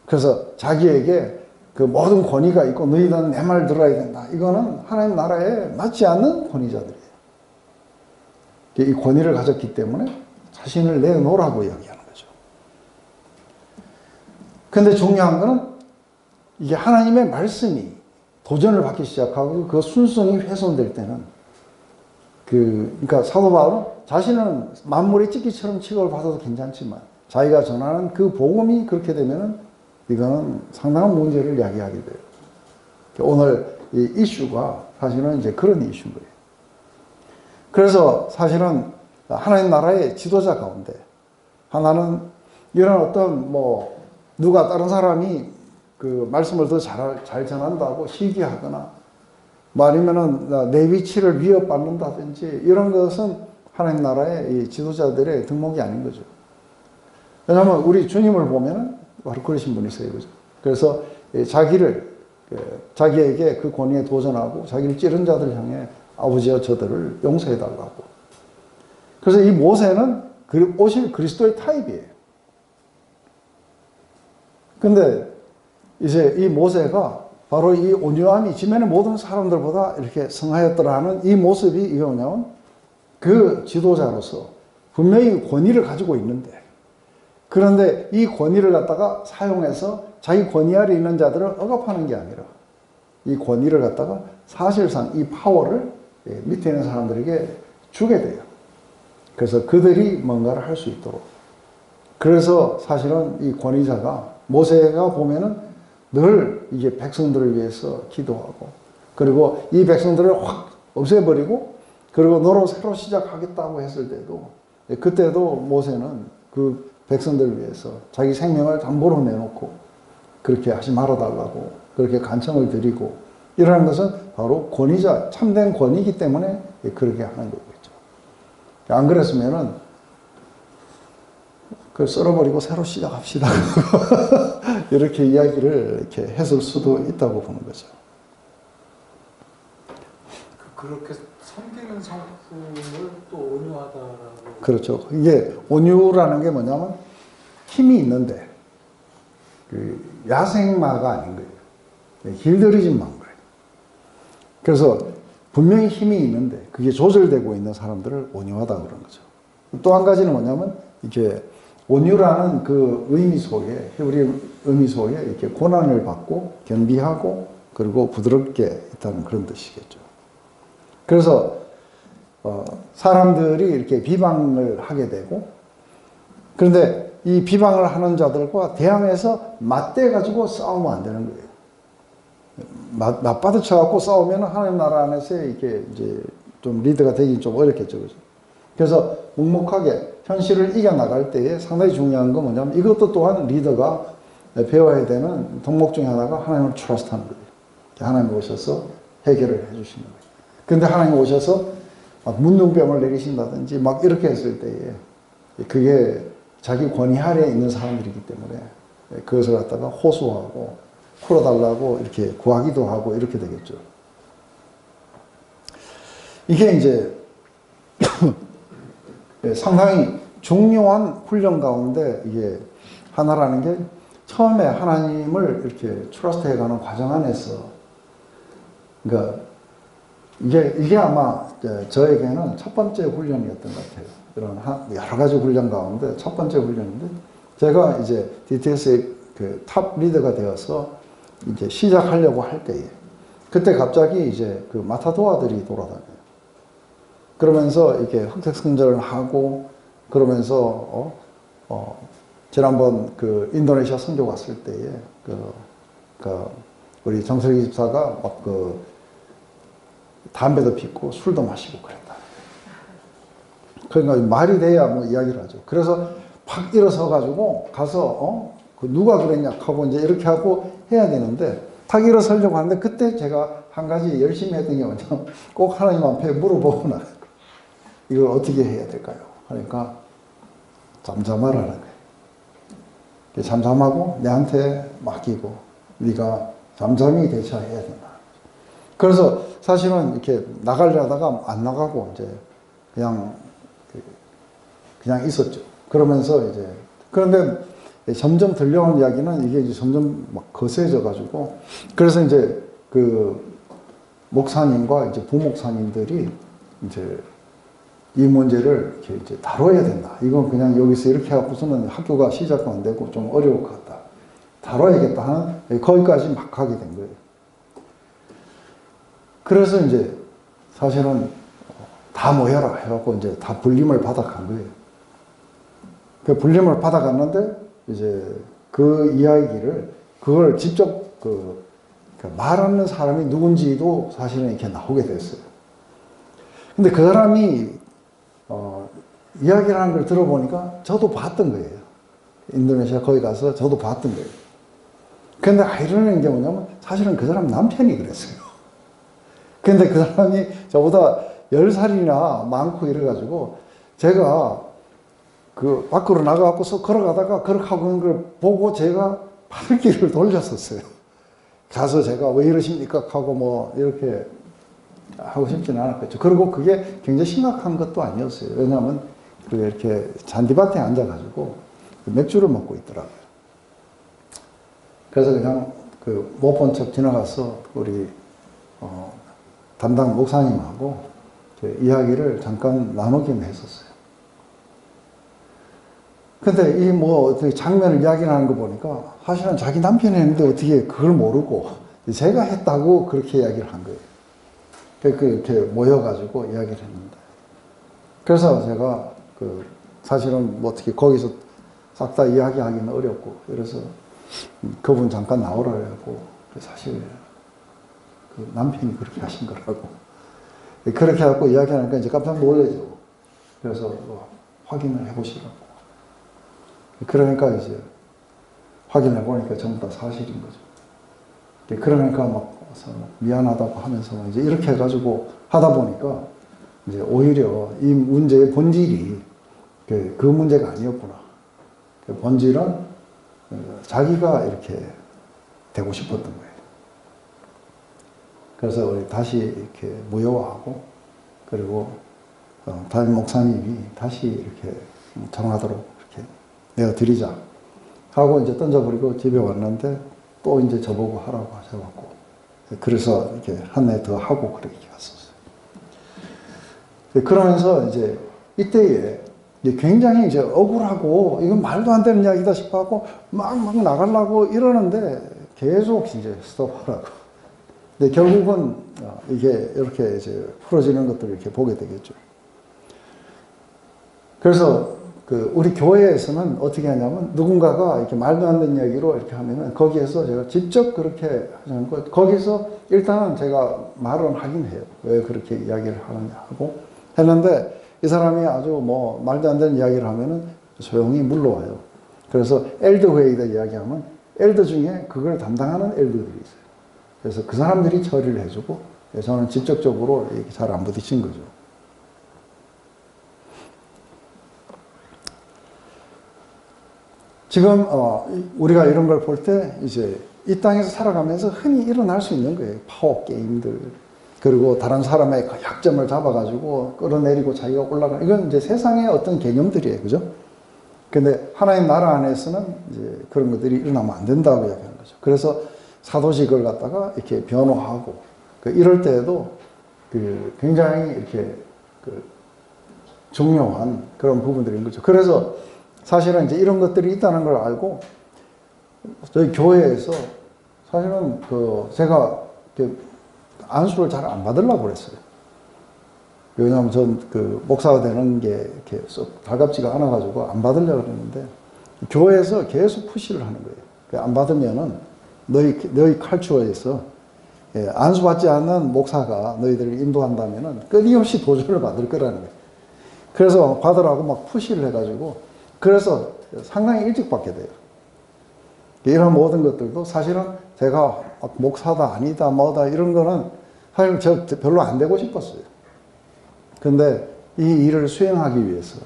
[SPEAKER 1] 그래서 자기에게 그 모든 권위가 있고 너희들은 내 말 들어야 된다. 이거는 하나님 나라에 맞지 않는 권위자들이에요. 이 권위를 가졌기 때문에 자신을 내놓으라고 이야기하는 거죠. 근데 중요한 거는 이게 하나님의 말씀이 도전을 받기 시작하고 그 순수성이 훼손될 때는 그러니까 사도 바울은 자신은 만물의 찢기처럼 취급을 받아도 괜찮지만 자기가 전하는 그 복음이 그렇게 되면은 이거는 상당한 문제를 야기하게 돼요. 오늘 이 이슈가 사실은 이제 그런 이슈인 거예요. 그래서 사실은 하나님 나라의 지도자 가운데 하나는 이런 어떤 뭐 누가 다른 사람이 그 말씀을 더 잘 전한다고 시기하거나 뭐 아니면은 내 위치를 위협받는다든지 이런 것은 하나님 나라의 이 지도자들의 덕목이 아닌 거죠. 왜냐하면 우리 주님을 보면은 바로 그러신 분이세요. 그죠? 그래서 자기에게 그 권위에 도전하고 자기를 찌른 자들 향해 아버지여 저들을 용서해달라고. 그래서 이 모세는 오실 그리스도의 타입이에요. 근데 이제 이 모세가 바로 이 온유함이 지면의 모든 사람들보다 이렇게 성하였더라는 이 모습이 이게 뭐냐면 그 지도자로서 분명히 권위를 가지고 있는데, 그런데 이 권위를 갖다가 사용해서 자기 권위 아래 있는 자들을 억압하는 게 아니라 이 권위를 갖다가 사실상 이 파워를 밑에 있는 사람들에게 주게 돼요. 그래서 그들이 뭔가를 할 수 있도록. 그래서 사실은 이 권위자가 모세가 보면은 늘 이게 백성들을 위해서 기도하고, 그리고 이 백성들을 확 없애버리고, 그리고 너로 새로 시작하겠다고 했을 때도, 그때도 모세는 그 백성들을 위해서 자기 생명을 담보로 내놓고 그렇게 하지 말아달라고 그렇게 간청을 드리고, 이러는 것은 바로 권위자, 참된 권위이기 때문에 그렇게 하는 거겠죠. 안 그랬으면은 그걸 썰어버리고 새로 시작합시다. 이렇게 이야기를 이렇게 했을 수도 있다고 보는 거죠.
[SPEAKER 2] 그렇게 섬기는 성품을 또 온유하다라고.
[SPEAKER 1] 그렇죠. 이게 온유라는 게 뭐냐면 힘이 있는데 그 야생마가 아닌 거예요. 길들이진만 거예요. 그래서 분명히 힘이 있는데 그게 조절되고 있는 사람들을 온유하다 그런 거죠. 또 한 가지는 뭐냐면 이게 온유라는 그 의미 속에, 히브리 의미 속에 이렇게 고난을 받고 겸비하고 그리고 부드럽게 있다는 그런 뜻이겠죠. 그래서 사람들이 이렇게 비방을 하게 되고, 그런데 이 비방을 하는 자들과 대항해서 맞대가지고 싸우면 안 되는 거예요. 맞받아쳐갖고 싸우면 하나님 나라 안에서 이렇게 이제 좀 리더가 되긴 좀 어렵겠죠. 그죠? 그래서 묵묵하게 현실을 이겨나갈 때에 상당히 중요한 건 뭐냐면 이것도 또한 리더가 배워야 되는 덕목 중에 하나가 하나님을 트러스트 하는 거예요. 하나님 오셔서 해결을 해주시는 거예요. 근데 하나님 오셔서 막 문둥병을 내리신다든지 막 이렇게 했을 때에 그게 자기 권위 아래에 있는 사람들이기 때문에 그것을 갖다가 호소하고 풀어달라고 이렇게 구하기도 하고 이렇게 되겠죠. 이게 이제 상당히 중요한 훈련 가운데 이게 하나라는 게, 처음에 하나님을 이렇게 트러스트 해가는 과정 안에서, 그러니까 이게 아마 저에게는 첫 번째 훈련이었던 것 같아요. 이런 여러 가지 훈련 가운데 첫 번째 훈련인데, 제가 이제 DTS의 그 탑 리더가 되어서 이제 시작하려고 할 때에, 그때 갑자기 이제 그 마타도아들이 돌아다녀요. 그러면서 이렇게 흑색 성전을 하고, 그러면서 지난번 그 인도네시아 선교 갔을 때에 우리 정설기 집사가 막 담배도 피우고 술도 마시고 그랬다. 그러니까 말이 돼야 뭐 이야기를 하죠. 그래서 팍 일어서 가지고 가서 누가 그랬냐 하고 이제 이렇게 하고 해야 되는데, 탁 일어서려고 하는데 그때 제가 한 가지 열심히 했던 게 뭐냐면 꼭 하나님 앞에 물어보고 나 이걸 어떻게 해야 될까요? 그러니까 잠잠하라는 거예요. 잠잠하고 내한테 맡기고 네가 잠잠히 대처해야 된다. 그래서 사실은 이렇게 나가려다가 안 나가고 이제 그냥 있었죠. 그러면서 이제, 그런데 점점 들려온 이야기는 이게 이제 점점 막 거세져 가지고, 그래서 이제 그 목사님과 이제 부목사님들이 이제 이 문제를 이렇게 이제 다뤄야 된다. 이건 그냥 여기서 이렇게 해갖고서는 학교가 시작도 안 되고 좀 어려울 것 같다. 다뤄야겠다 하는, 거기까지 막 가게 된 거예요. 그래서 이제 사실은 다 모여라 해갖고 이제 다 불림을 받아간 거예요. 그 불림을 받아갔는데 이제 그 이야기를, 그걸 직접 말하는 사람이 누군지도 사실은 이렇게 나오게 됐어요. 근데 그 사람이 이야기를 하는 걸 들어보니까 저도 봤던 거예요. 인도네시아 거기 가서 저도 봤던 거예요. 근데 아이러니한 게 뭐냐면 사실은 그 사람 남편이 그랬어요. 근데 그 사람이 저보다 10살이나 많고 이래가지고 제가 그 밖으로 나가갖고서 걸어가다가 그렇게 하고 있는 걸 보고 제가 팔길을 돌렸었어요. 가서 제가 왜 이러십니까? 하고 뭐 이렇게 하고 싶지는 않았겠죠. 그리고 그게 굉장히 심각한 것도 아니었어요. 왜냐하면 그 이렇게 잔디밭에 앉아가지고 그 맥주를 먹고 있더라고요. 그래서 그냥 그 못 본 척 지나가서 우리 담당 목사님하고 이야기를 잠깐 나누긴 했었어요. 근데 이 뭐 어떻게 장면을 이야기하는 거 보니까 사실은 자기 남편이 했는데 어떻게 그걸 모르고 제가 했다고 그렇게 이야기를 한 거예요. 이렇게 모여가지고 이야기를 했는데. 그래서 제가 사실은 뭐 어떻게 거기서 싹 다 이야기하기는 어렵고, 그래서 그분 잠깐 나오라고, 사실 그 남편이 그렇게 하신 거라고. 그렇게 하고 이야기하니까 이제 깜짝 놀라죠. 그래서 확인을 해보시라고. 그러니까 이제 확인해 보니까 전부 다 사실인 거죠. 그러니까 막 미안하다고 하면서 이제 이렇게 해가지고 하다 보니까 이제 오히려 이 문제의 본질이 그 문제가 아니었구나. 그 본질은 자기가 이렇게 되고 싶었던 거예요. 그래서 우리 다시 이렇게 무효화하고, 그리고 담임 목사님이 다시 이렇게 정하도록 이렇게 내어드리자 하고 이제 던져버리고 집에 왔는데 또 이제 저보고 하라고 하셔갖고, 그래서 이렇게 한 해 더 하고 그렇게 갔었어요. 그러면서 이제 이때에 굉장히 이제 억울하고 이건 말도 안 되는 이야기다 싶어갖고 막 나가려고 이러는데 계속 이제 스톱하라고. 근데 결국은 이게 이렇게 이제 풀어지는 것들을 이렇게 보게 되겠죠. 그래서 우리 교회에서는 어떻게 하냐면 누군가가 이렇게 말도 안 되는 이야기로 이렇게 하면은 거기에서 제가 직접 그렇게 하는 거, 거기서 일단은 제가 말은 하긴 해요. 왜 그렇게 이야기를 하느냐 하고 했는데, 이 사람이 아주 뭐 말도 안 되는 이야기를 하면은 조용히 물러와요. 그래서 엘더 회의다 이야기하면 엘더 중에 그걸 담당하는 엘더들이 있어요. 그래서 그 사람들이 처리를 해주고, 저는 직접적으로 이렇게 잘 안 부딪힌 거죠. 지금 우리가 이런 걸 볼 때 이제 이 땅에서 살아가면서 흔히 일어날 수 있는 거예요. 파워 게임들, 그리고 다른 사람의 약점을 잡아가지고 끌어내리고 자기가 올라가는, 이건 이제 세상의 어떤 개념들이에요, 그죠? 근데 하나님 나라 안에서는 이제 그런 것들이 일어나면 안 된다고 이야기하는 거죠. 그래서 사도직을 갖다가 이렇게 변호하고, 이럴 때에도 굉장히 이렇게 중요한 그런 부분들인 거죠. 그래서 사실은 이제 이런 것들이 있다는 걸 알고, 저희 교회에서 사실은 제가 안수를 잘 안 받으려고 그랬어요. 왜냐하면 전 목사가 되는 게 이렇게 썩 달갑지가 않아가지고 안 받으려고 그랬는데, 교회에서 계속 푸시를 하는 거예요. 안 받으면은 너희 칼추어에서 안수받지 않는 목사가 너희들을 인도한다면은 끊임없이 도전을 받을 거라는 거예요. 그래서 받으라고 막 푸시를 해가지고, 그래서 상당히 일찍 받게 돼요. 이런 모든 것들도 사실은 제가 목사다 아니다 뭐다 이런 거는 사실 저 별로 안 되고 싶었어요. 근데 이 일을 수행하기 위해서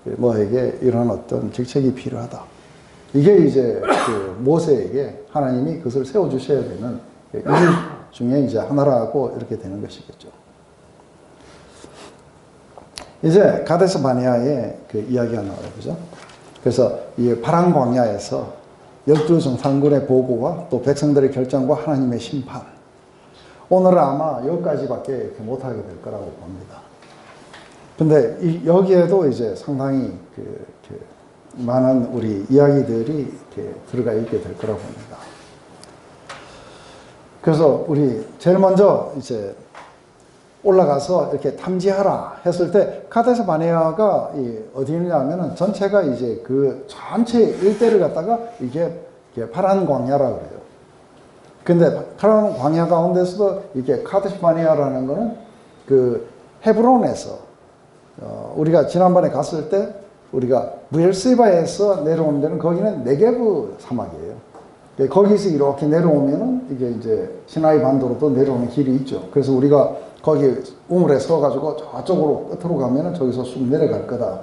[SPEAKER 1] 뭐에게 이런 어떤 직책이 필요하다. 이게 이제 모세에게 하나님이 그것을 세워주셔야 되는 일 중에 이제 하나라고 이렇게 되는 것이겠죠. 이제 가데스 바네아의 이야기가 나와요. 그죠? 그래서 이 파란 광야에서 12정상군의 보고와 또 백성들의 결정과 하나님의 심판. 오늘은 아마 여기까지밖에 이렇게 못하게 될 거라고 봅니다. 근데 여기에도 이제 상당히 많은 우리 이야기들이 이렇게 들어가 있게 될 거라고 봅니다. 그래서 우리 제일 먼저 이제 올라가서 이렇게 탐지하라 했을 때, 카데스 바네아가 어디 있냐면은 전체가 이제 전체 일대를 갖다가 이게 파란 광야라 그래요. 근데 파란 광야 가운데서도 이게 카데스 바네아라는 거는 헤브론에서 우리가 지난번에 갔을 때 우리가 부엘세바에서 내려오는 데는 거기는 네게브 사막이에요. 거기서 이렇게 내려오면은 이게 이제 시나이 반도로도 내려오는 길이 있죠. 그래서 우리가 거기 우물에 서가지고 저쪽으로 끝으로 가면은 저기서 쑥 내려갈 거다.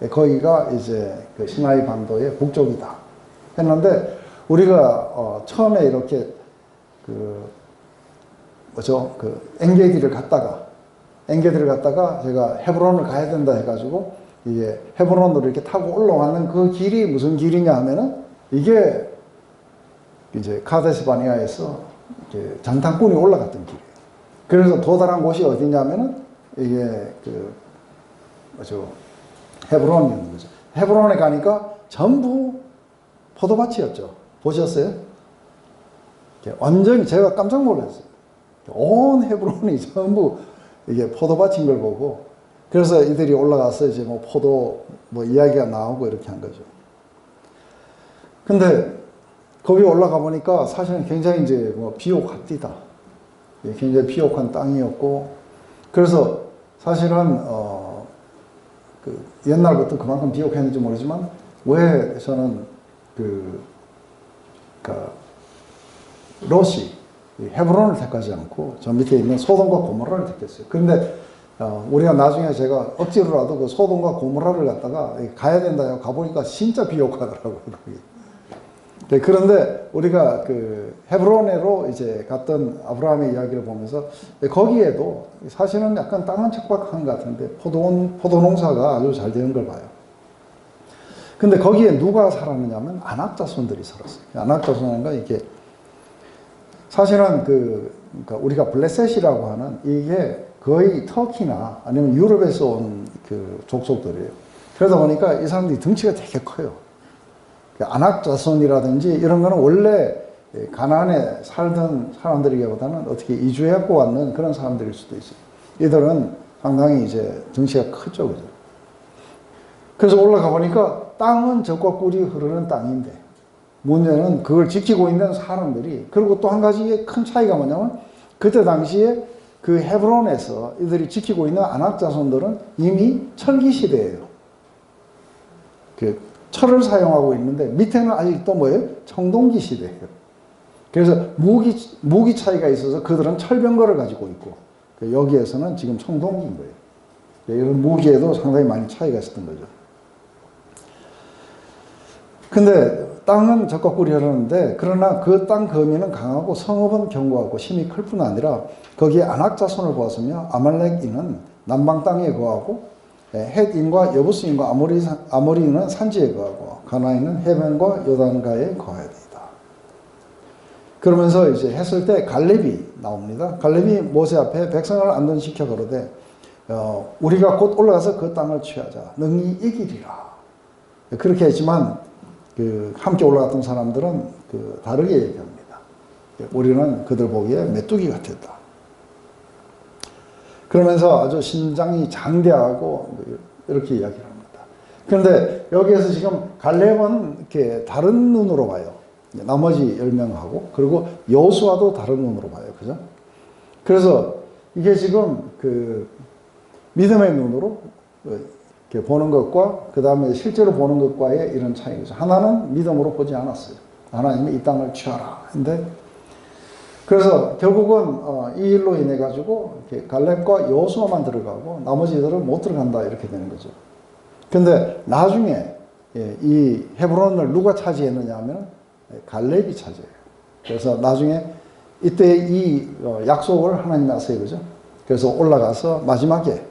[SPEAKER 1] 거기가 이제 시나이 반도의 북쪽이다. 했는데 우리가 처음에 이렇게 뭐죠? 그 엔게디를 갔다가 제가 헤브론을 가야 된다 해가지고 이게 헤브론으로 이렇게 타고 올라가는 그 길이 무슨 길이냐 하면은 이게 이제 카데스 바네아에서 이렇게 장탄꾼이 올라갔던 길이에요. 그래서 도달한 곳이 어디냐면은 이게 그 뭐죠? 헤브론이었는 거죠. 헤브론에 가니까 전부 포도밭이었죠. 보셨어요? 완전히 제가 깜짝 놀랐어요. 온 헤브론이 전부 이게 포도밭인 걸 보고, 그래서 이들이 올라가서 이제 뭐 포도 뭐 이야기가 나오고 이렇게 한 거죠. 근데 거기 올라가 보니까 사실은 굉장히 이제 뭐 비옥합디다. 굉장히 비옥한 땅이었고, 그래서 사실은 그 옛날부터 그만큼 비옥했는지 모르지만 왜 저는 롯이 헤브론을 택하지 않고 저 밑에 있는 소돔과 고모라를 택했어요. 그런데 우리가 나중에 제가 억지로라도 그 소돔과 고모라를 갖다가 가야 된다 가보니까 진짜 비옥하더라고요. 네, 그런데 우리가 그 헤브론으로 이제 갔던 아브라함의 이야기를 보면서 거기에도 사실은 약간 땅은 척박한 것 같은데 포도 농사가 아주 잘 되는 걸 봐요. 근데 거기에 누가 살았느냐면 아낙 자손들이 살았어요. 아낙 자손은 건 이게 사실은 그러니까 우리가 블레셋이라고 하는 이게 거의 터키나 아니면 유럽에서 온 그 족속들이에요. 그러다 보니까 이 사람들이 덩치가 되게 커요. 아낙 자손이라든지 이런 거는 원래 가나안에 살던 사람들이기보다는 어떻게 이주해갖고 왔는 그런 사람들일 수도 있어요. 이들은 상당히 이제 덩치가 크죠, 그죠? 그래서 올라가 보니까 땅은 젖과 꿀이 흐르는 땅인데 문제는 그걸 지키고 있는 사람들이, 그리고 또 한 가지 큰 차이가 뭐냐면 그때 당시에 그 헤브론에서 이들이 지키고 있는 아낙 자손들은 이미 철기 시대예요. 그 철을 사용하고 있는데 밑에는 아직 또 뭐예요? 청동기 시대예요. 그래서 무기 차이가 있어서 그들은 철병거를 가지고 있고 여기에서는 지금 청동기인 거예요. 이런 무기에도 상당히 많이 차이가 있었던 거죠. 근데 땅은 젖과 꿀이 흐르는데 그러나 그 땅 거민은 강하고 성읍은 견고하고 힘이 클 뿐 아니라 거기에 아낙 자손을 보았으며 아말렉인은 남방 땅에 거하고 헷인과 여부스인과 아모리인은 산지에 거하고 가나인은 해변과 요단가에 거하여 되이다. 그러면서 이제 했을 때 갈렙이 나옵니다. 갈렙이 모세 앞에 백성을 안전시켜 가로되 우리가 곧 올라가서 그 땅을 취하자. 능히 이기리라. 그렇게 했지만 함께 올라갔던 사람들은 다르게 얘기합니다. 우리는 그들 보기에 메뚜기 같았다. 그러면서 아주 신장이 장대하고 이렇게 이야기를 합니다. 그런데 여기에서 지금 갈렙은 이렇게 다른 눈으로 봐요. 나머지 10명하고 그리고 여호수아도 다른 눈으로 봐요. 그죠? 그래서 이게 지금 믿음의 눈으로 이렇게 보는 것과 그 다음에 실제로 보는 것과의 이런 차이죠. 하나는 믿음으로 보지 않았어요. 하나님이 이 땅을 취하라. 근데 그래서 결국은 이 일로 인해 가지고 갈렙과 여호수아만 들어가고 나머지들은 못 들어간다 이렇게 되는 거죠. 근데 나중에 이 헤브론을 누가 차지했느냐 하면 갈렙이 차지해요. 그래서 나중에 이때 이 약속을 하나님이 하세요. 그죠? 그래서 올라가서 마지막에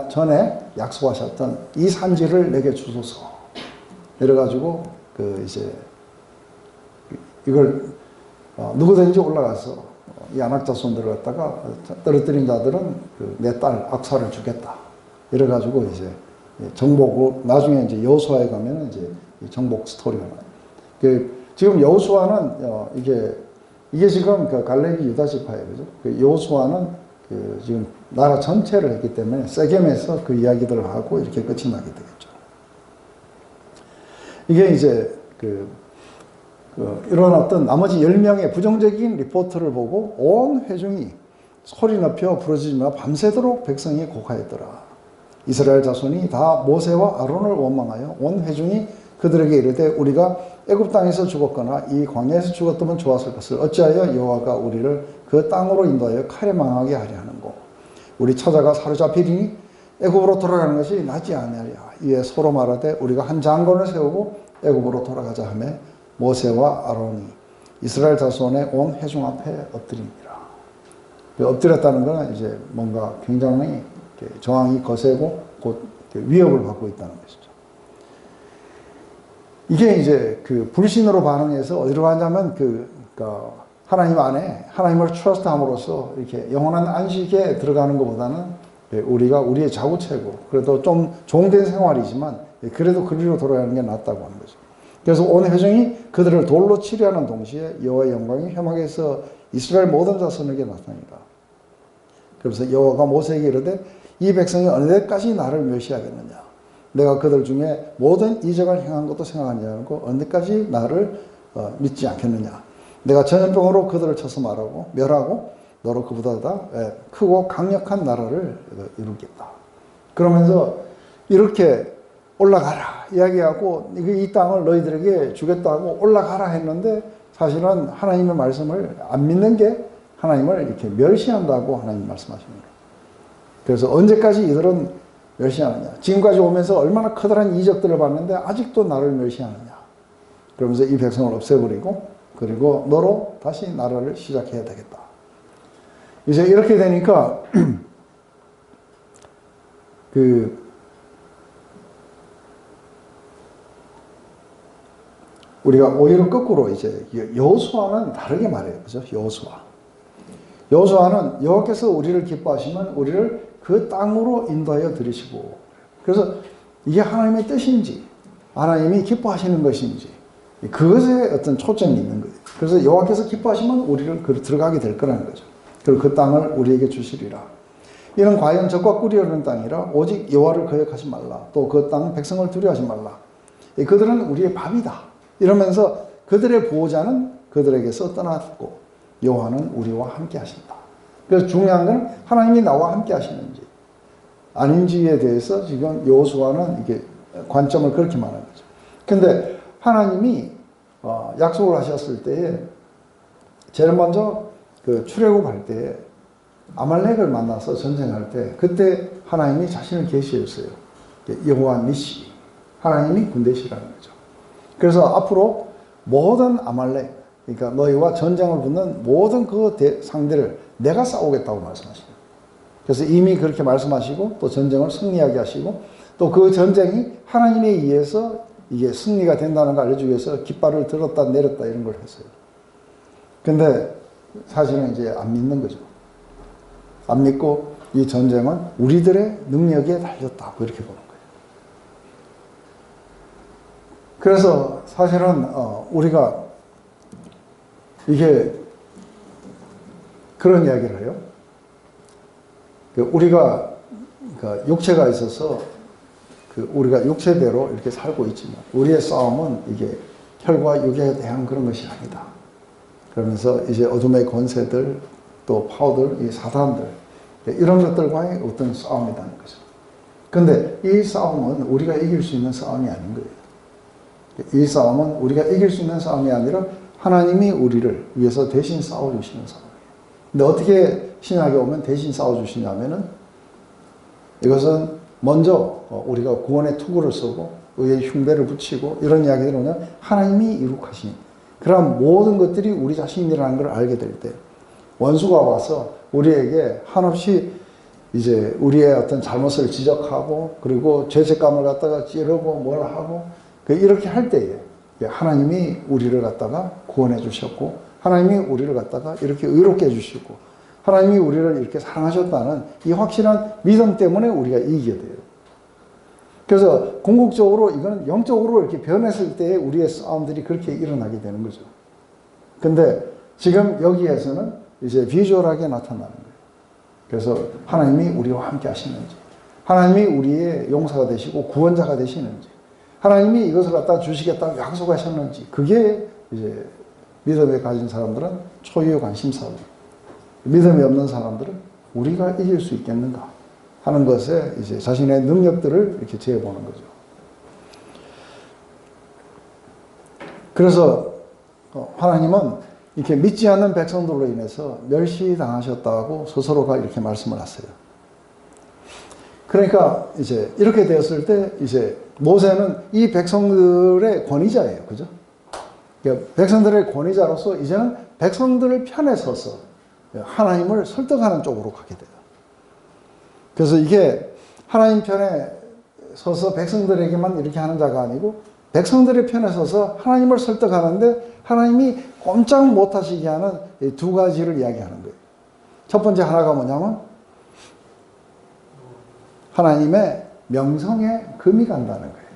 [SPEAKER 1] 전에 약속하셨던 이 산지를 내게 주소서. 이래가지고 이제 이걸 누구든지 올라가서 이 아낙 자손들을 갖다가 떨어뜨린 자들은 내 딸 악사를 주겠다. 이래가지고 이제 정복, 나중에 이제 여호수아에 가면 이제 정복 스토리가 나요. 지금 여호수아는 이게 지금 갈렙이 유다 지파예요. 그죠? 여호수아는 지금 나라 전체를 했기 때문에 세겜에서 그 이야기들을 하고 이렇게 끝이 나게 되겠죠. 이게 이제 이런 어떤 나머지 10명의 부정적인 리포트를 보고 온 회중이 소리 높여 부르짖으며 밤새도록 백성이 곡하였더라. 이스라엘 자손이 다 모세와 아론을 원망하여 온 회중이 그들에게 이르되 우리가 애굽 땅에서 죽었거나 이 광야에서 죽었다면 좋았을 것을 어찌하여 여호와가 우리를 그 땅으로 인도하여 칼에 망하게 하려 하는고 우리 처자가 사로잡히리니 애굽으로 돌아가는 것이 낫지 아니하랴. 이에 서로 말하되 우리가 한 장관을 세우고 애굽으로 돌아가자 하며 모세와 아론이 이스라엘 자손의 온 회중 앞에 엎드립니다. 엎드렸다는 것은 이제 뭔가 굉장히 저항이 거세고 곧 위협을 받고 있다는 것이죠. 이게 이제 그 불신으로 반응해서 어디로 가냐면 그러니까 하나님 안에 하나님을 트러스트함으로써 이렇게 영원한 안식에 들어가는 것보다는 우리가 우리의 자구체고 그래도 좀 종된 생활이지만 그래도 그리로 돌아가는 게 낫다고 하는 거죠. 그래서 온 회중이 그들을 돌로 치려하는 동시에 여호와의 영광이 회막에서 이스라엘 모든 자손에게 나타납니다. 그래서 여호와가 모세에게 이르되 이 백성이 어느 때까지 나를 멸시하겠느냐. 내가 그들 중에 모든 이적을 행한 것도 생각하지 않고 어느 때까지 나를 믿지 않겠느냐. 내가 전염병으로 그들을 쳐서 말하고 멸하고 너로 그보다 크고 강력한 나라를 이루겠다. 그러면서 이렇게 올라가라 이야기하고 이 땅을 너희들에게 주겠다고 올라가라 했는데 사실은 하나님의 말씀을 안 믿는 게 하나님을 이렇게 멸시한다고 하나님 말씀하십니다. 그래서 언제까지 이들은 멸시하느냐. 지금까지 오면서 얼마나 커다란 이적들을 봤는데 아직도 나를 멸시하느냐. 그러면서 이 백성을 없애버리고 그리고 너로 다시 나라를 시작해야 되겠다. 이제 이렇게 되니까 우리가 오히려 거꾸로 이제 여호수아는 다르게 말해요. 그죠? 여호수아는 여호와께서 우리를 기뻐하시면 우리를 그 땅으로 인도하여 들이시고 그래서 이게 하나님의 뜻인지 하나님이 기뻐하시는 것인지 그것에 어떤 초점이 있는 거예요. 그래서 여호와께서 기뻐하시면 우리를 들어가게 될 거라는 거죠. 그리고 그 땅을 우리에게 주시리라. 이는 과연 적과 꿀이 흐르는 땅이라 오직 여호와를 거역하지 말라. 또 그 땅 백성을 두려워하지 말라. 그들은 우리의 밥이다. 이러면서 그들의 보호자는 그들에게서 떠났고 여호와는 우리와 함께 하신다. 그래서 중요한 건 하나님이 나와 함께 하시는지 아닌지에 대해서 지금 여호수아는 이게 관점을 그렇게 말하는 거죠. 근데 하나님이 약속을 하셨을 때에 제일 먼저 그 출애굽할 때 아말렉을 만나서 전쟁할 때 그때 하나님이 자신을 계시했어요. 여호와 니시 하나님이 군대시라는 거죠. 그래서 앞으로 모든 아말렉 그러니까 너희와 전쟁을 붙는 모든 그 상대를 내가 싸우겠다고 말씀하시죠. 그래서 이미 그렇게 말씀하시고 또 전쟁을 승리하게 하시고 또 그 전쟁이 하나님에 의해서 이게 승리가 된다는 걸 알려주기 위해서 깃발을 들었다 내렸다 이런 걸 했어요. 근데 사실은 이제 안 믿는 거죠. 안 믿고 이 전쟁은 우리들의 능력에 달렸다 이렇게 보는 거예요. 그래서 사실은 우리가 이게 그런 이야기를 해요. 우리가 육체가 있어서 우리가 육체대로 이렇게 살고 있지만 우리의 싸움은 이게 혈과 육에 대한 그런 것이 아니다. 그러면서 이제 어둠의 권세들 또 파워들, 이 사단들 이런 것들과의 어떤 싸움이라는 거죠. 근데 이 싸움은 우리가 이길 수 있는 싸움이 아닌 거예요. 이 싸움은 우리가 이길 수 있는 싸움이 아니라 하나님이 우리를 위해서 대신 싸워주시는 싸움이에요. 근데 어떻게 신약에 오면 대신 싸워주시냐면은 이것은 먼저 우리가 구원의 투구를 쓰고 의의 흉배를 붙이고 이런 이야기들을 오면 하나님이 이룩하신 그런 모든 것들이 우리 자신이라는 걸 알게 될 때 원수가 와서 우리에게 한없이 이제 우리의 어떤 잘못을 지적하고 그리고 죄책감을 갖다가 찌르고 뭘 하고 이렇게 할 때에 하나님이 우리를 갖다가 구원해 주셨고 하나님이 우리를 갖다가 이렇게 의롭게 해주시고 하나님이 우리를 이렇게 사랑하셨다는 이 확실한 믿음 때문에 우리가 이기게 돼요. 그래서 궁극적으로 이건 영적으로 이렇게 변했을 때 우리의 싸움들이 그렇게 일어나게 되는 거죠. 근데 지금 여기에서는 이제 비주얼하게 나타나는 거예요. 그래서 하나님이 우리와 함께 하시는지 하나님이 우리의 용사가 되시고 구원자가 되시는지 하나님이 이것을 갖다 주시겠다고 약속하셨는지 그게 이제 믿음에 가진 사람들은 초유의 관심사고 믿음이 없는 사람들은 우리가 이길 수 있겠는가 하는 것에 이제 자신의 능력들을 이렇게 재보는 거죠. 그래서 하나님은 이렇게 믿지 않는 백성들로 인해서 멸시당하셨다고 스스로가 이렇게 말씀을 하세요. 그러니까 이제 이렇게 되었을 때 이제 모세는 이 백성들의 권위자예요. 그죠? 그러니까 백성들의 권위자로서 이제는 백성들을 편에 서서 하나님을 설득하는 쪽으로 가게 돼요. 그래서 이게 하나님 편에 서서 백성들에게만 이렇게 하는 자가 아니고 백성들의 편에 서서 하나님을 설득하는데 하나님이 꼼짝 못하시게 하는 이 두 가지를 이야기하는 거예요. 첫 번째 하나가 뭐냐면 하나님의 명성에 금이 간다는 거예요.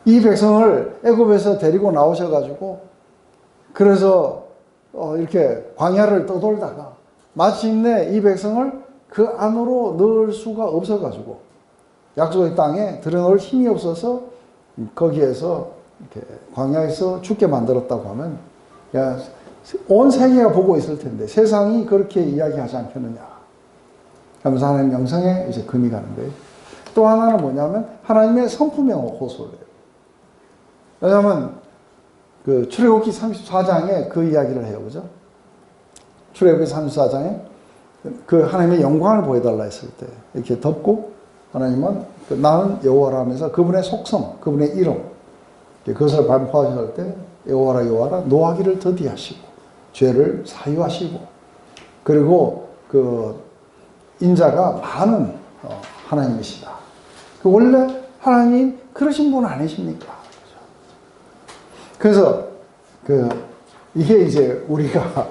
[SPEAKER 1] 이 백성을 애굽에서 데리고 나오셔가지고 그래서 이렇게 광야를 떠돌다가 마침내 이 백성을 그 안으로 넣을 수가 없어가지고 약속의 땅에 들여놓을 힘이 없어서 거기에서 이렇게 광야에서 죽게 만들었다고 하면 야, 온 세계가 보고 있을 텐데 세상이 그렇게 이야기하지 않겠느냐 하면서 하나님 명성에 이제 금이 가는 거예요. 또 하나는 뭐냐면 하나님의 성품에 호소를 해요. 왜냐하면 그 출애굽기 34장에 그 이야기를 해요. 그죠? 출애굽기 34장에 그 하나님의 영광을 보여달라 했을 때 이렇게 덮고 하나님은 나는 여호와라 하면서 그분의 속성, 그분의 이름 그것을 반포하실 때 여호와라 여호와라 노하기를 더디하시고 죄를 사유하시고 그리고 그 인자가 많은 하나님이시다. 그 원래 하나님 그러신 분 아니십니까? 그래서 이게 이제 우리가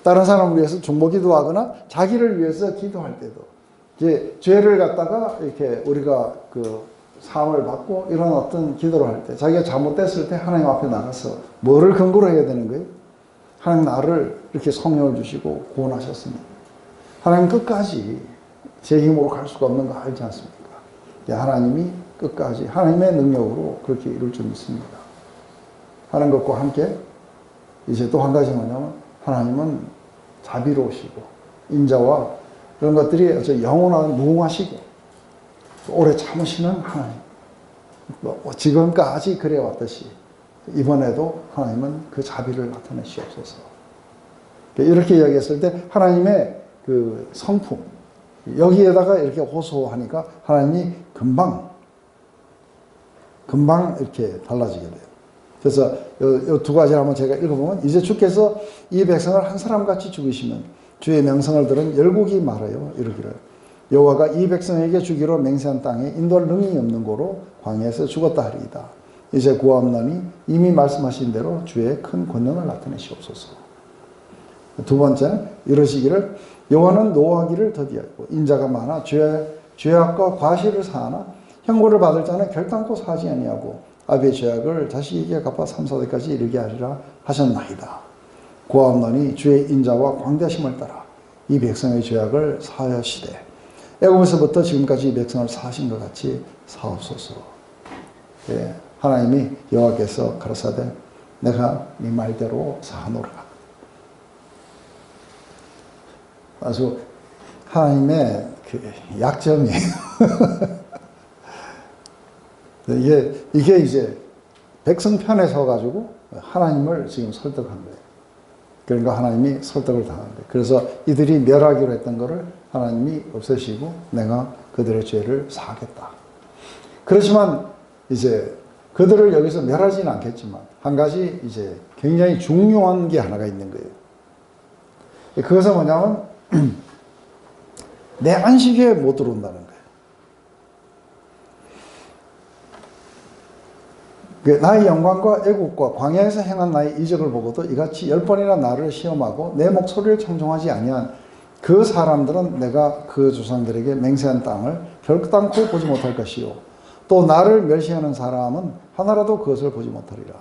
[SPEAKER 1] 다른 사람을 위해서 중보기도 하거나 자기를 위해서 기도할 때도 이제 죄를 갖다가 이렇게 우리가 그 사함을 받고 이런 어떤 기도를 할 때 자기가 잘못됐을 때 하나님 앞에 나가서 뭐를 근거로 해야 되는 거예요? 하나님 나를 이렇게 성령을 주시고 구원하셨습니다. 하나님 끝까지 제 힘으로 갈 수가 없는 거 알지 않습니까? 하나님이 끝까지 하나님의 능력으로 그렇게 이룰 줄 믿습니다. 하는 것과 함께 이제 또 한 가지 뭐냐면 하나님은 자비로우시고 인자와 이런 것들이 어째 영원한 무궁하시고 오래 참으시는 하나님. 지금까지 그래 왔듯이 이번에도 하나님은 그 자비를 나타내시옵소서. 이렇게 이야기했을 때 하나님의 그 성품 여기에다가 이렇게 호소하니까 하나님이 금방 이렇게 달라지게 돼요. 그래서 이 두 가지를 한번 제가 읽어보면 이제 주께서 이 백성을 한 사람같이 죽이시면 주의 명성을 들은 열국이 말하여 이르기를 여호와가 이 백성에게 주기로 맹세한 땅에 인도할 능히 없는 고로 광야에서 죽었다 하리이다. 이제 구하옵나니 이미 말씀하신 대로 주의 큰 권능을 나타내시옵소서. 두 번째 이러시기를 여호와는 노하기를 더디하고 인자가 많아 죄악과 과실을 사하나 형벌을 받을 자는 결단코 사지 아니하고 아비의 죄악을 자식에게 갚아 3, 4대까지 이르게 하리라 하셨나이다. 구하옵나니 주의 인자와 광대하심을 따라 이 백성의 죄악을 사하시되 애굽에서부터 지금까지 이 백성을 사하신 것 같이 사옵소서. 예, 하나님이 여호와께서 가라사대 내가 네 말대로 사하노라. 아주 하나님의 그 약점이에요. 이게 이제 백성 편에 서가지고 하나님을 지금 설득한 거예요. 그러니까 하나님이 설득을 당한 거예요. 그래서 이들이 멸하기로 했던 거를 하나님이 없애시고 내가 그들의 죄를 사하겠다. 그렇지만 이제 그들을 여기서 멸하지는 않겠지만 한 가지 이제 굉장히 중요한 게 하나가 있는 거예요. 그것은 뭐냐면 내 안식에 못 들어온다는 거예요. 나의 영광과 애국과 광야에서 행한 나의 이적을 보고도 이같이 10번이나 나를 시험하고 내 목소리를 청종하지 아니한 그 사람들은 내가 그 조상들에게 맹세한 땅을 결단코 보지 못할 것이요 또 나를 멸시하는 사람은 하나라도 그것을 보지 못하리라.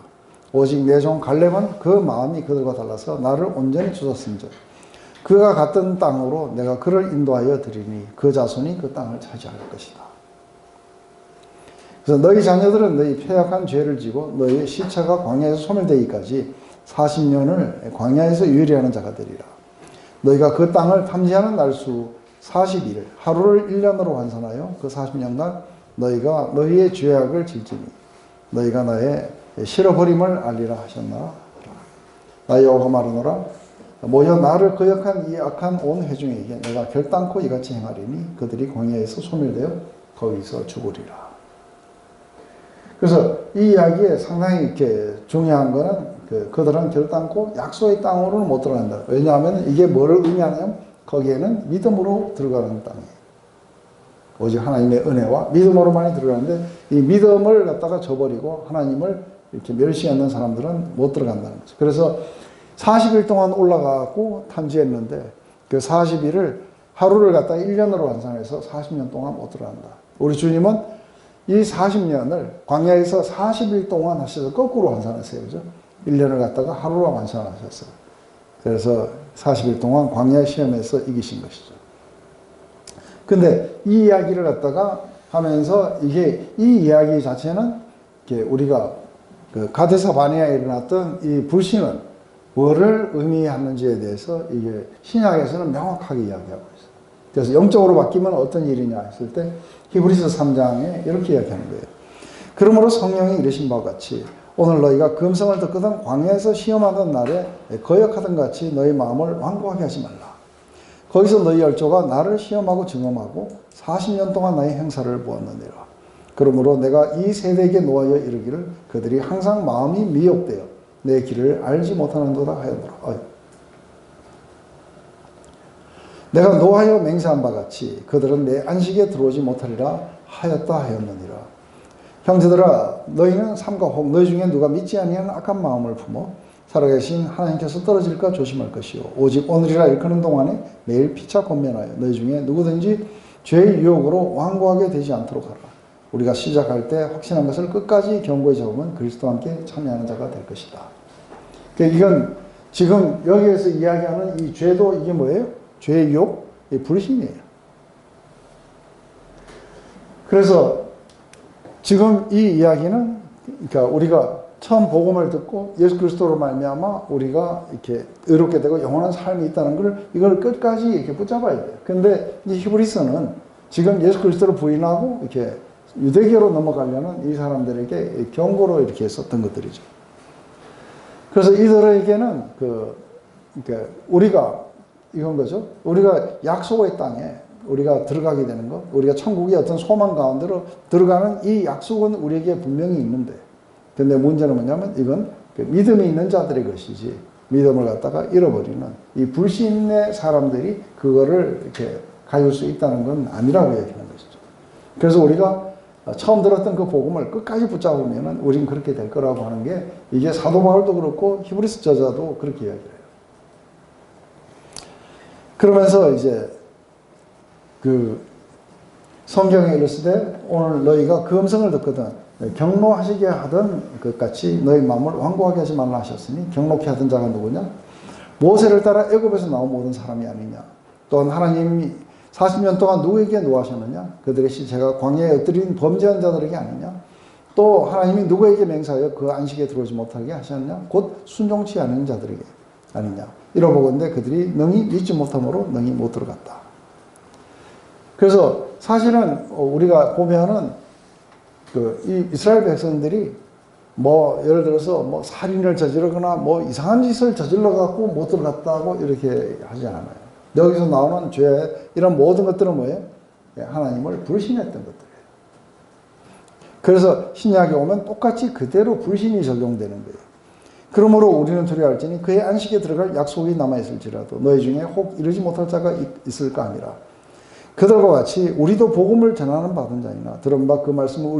[SPEAKER 1] 오직 내 종 갈렙은 그 마음이 그들과 달라서 나를 온전히 주셨은즉 그가 갔던 땅으로 내가 그를 인도하여 드리니 그 자손이 그 땅을 차지할 것이다. 그래서 너희 자녀들은 너희 패역한 죄를 지고 너희 시체가 광야에서 소멸되기까지 40년을 광야에서 유일하는 자가 되리라. 너희가 그 땅을 탐지하는 날수 40일 하루를 1년으로 환산하여 그 40년간 너희가 너희의 죄악을 질지니 너희가 나의 실어버림을 알리라 하셨나. 나 여호와가 말하노라. 모여 나를 거역한 이 악한 온 회중에게 내가 결단코 이같이 행하리니 그들이 광야에서 소멸되어 거기서 죽으리라. 그래서 이 이야기에 상당히 이렇게 중요한 거는 그들은 결단코 약속의 땅으로는 못 들어간다. 왜냐하면 이게 뭐를 의미하냐면 거기에는 믿음으로 들어가는 땅이에요. 오직 하나님의 은혜와 믿음으로만이 들어가는데 이 믿음을 갖다가 저버리고 하나님을 이렇게 멸시하는 사람들은 못 들어간다는 거죠. 그래서 40일 동안 올라가고 탐지했는데 그 40일을 하루를 갖다가 1년으로 환산해서 40년 동안 못 들어간다. 우리 주님은 이 40년을 광야에서 40일 동안 하셔서 거꾸로 환산하세요. 그죠? 1년을 갖다가 하루로 환산하셨어요. 그래서 40일 동안 광야 시험에서 이기신 것이죠. 근데 이 이야기를 갖다가 하면서 이 이야기 자체는 우리가 그 가데사 바네아에 일어났던 이 불신은 뭐를 의미하는지에 대해서 이게 신약에서는 명확하게 이야기하고 있어요. 그래서 영적으로 바뀌면 어떤 일이냐 했을 때 히브리서 3장에 이렇게 이야기하는 거예요. 그러므로 성령이 이르신 바와 같이 오늘 너희가 금성을 듣거든 광야에서 시험하던 날에 거역하던 같이 너희 마음을 완고하게 하지 말라. 거기서 너희 열조가 나를 시험하고 증험하고 40년 동안 나의 행사를 보았느니라. 그러므로 내가 이 세대에게 노하여 이르기를 그들이 항상 마음이 미혹되어 내 길을 알지 못하는도다 하였노라. 내가 노하여 맹세한 바 같이 그들은 내 안식에 들어오지 못하리라 하였다 하였느니라. 형제들아 너희는 삼가 혹 너희 중에 누가 믿지 아니하는 악한 마음을 품어 살아계신 하나님께서 떨어질까 조심할 것이요 오직 오늘이라 일컫는 동안에 매일 피차 권면하여 너희 중에 누구든지 죄의 유혹으로 완고하게 되지 않도록 하라. 우리가 시작할 때 확신한 것을 끝까지 견고히 잡으면 그리스도와 함께 참여하는 자가 될 것이다. 그러니까 이건 지금 여기에서 이야기하는 이 죄도 이게 뭐예요? 죄의 유혹? 이 불신이에요. 그래서 지금 이 이야기는 그러니까 우리가 처음 복음을 듣고 예수 그리스도로 말미암아 우리가 이렇게 의롭게 되고 영원한 삶이 있다는 걸 이걸 끝까지 이렇게 붙잡아야 돼요. 근데 이 히브리서는 지금 예수 그리스도를 부인하고 이렇게 유대교로 넘어가려는 이 사람들에게 경고로 이렇게 썼던 것들이죠. 그래서 이들에게는 그러니까 우리가 이건 거죠. 우리가 약속의 땅에 우리가 들어가게 되는 것, 우리가 천국의 어떤 소망 가운데로 들어가는 이 약속은 우리에게 분명히 있는데, 근데 문제는 뭐냐면 이건 믿음이 있는 자들의 것이지 믿음을 갖다가 잃어버리는 이 불신의 사람들이 그거를 이렇게 가질 수 있다는 건 아니라고 얘기하는 것이죠. 그래서 우리가 처음 들었던 그 복음을 끝까지 붙잡으면 우린 그렇게 될 거라고 하는 게 이게 사도 바울도 그렇고 히브리서 저자도 그렇게 이야기해요. 그러면서 이제 그 성경에 이르시되 오늘 너희가 그 음성을 듣거든 경노하시게 하던 것 같이 너희 마음을 완고하게 하지 말라 하셨으니 경노케 하던 자가 누구냐? 모세를 따라 애굽에서 나온 모든 사람이 아니냐? 또한 하나님이 40년 동안 누구에게 노하셨느냐? 그들의 시체가 광야에 엎드린 범죄한 자들에게 아니냐? 또 하나님이 누구에게 맹세하여 그 안식에 들어오지 못하게 하셨느냐? 곧 순종치 않은 자들에게 아니냐? 이러보건대 그들이 능히 믿지 못함으로 능히 못 들어갔다. 그래서 사실은 우리가 보면은 이 이스라엘 백성들이 뭐 예를 들어서 뭐 살인을 저지르거나 뭐 이상한 짓을 저질러 갖고 못 들어갔다고 이렇게 하지 않아요. 여기서 나오는 죄 이런 모든 것들은 뭐예요? 하나님을 불신했던 것들이에요. 그래서 신약에 오면 똑같이 그대로 불신이 적용되는 거예요. 그러므로 우리는 두려워할지니 그의 안식에 들어갈 약속이 남아있을지라도 너희 중에 혹 이르지 못할 자가 있을까 하니라. 그들과 같이 우리도 복음을 전하는 받은 자이나 들은 바 그 말씀을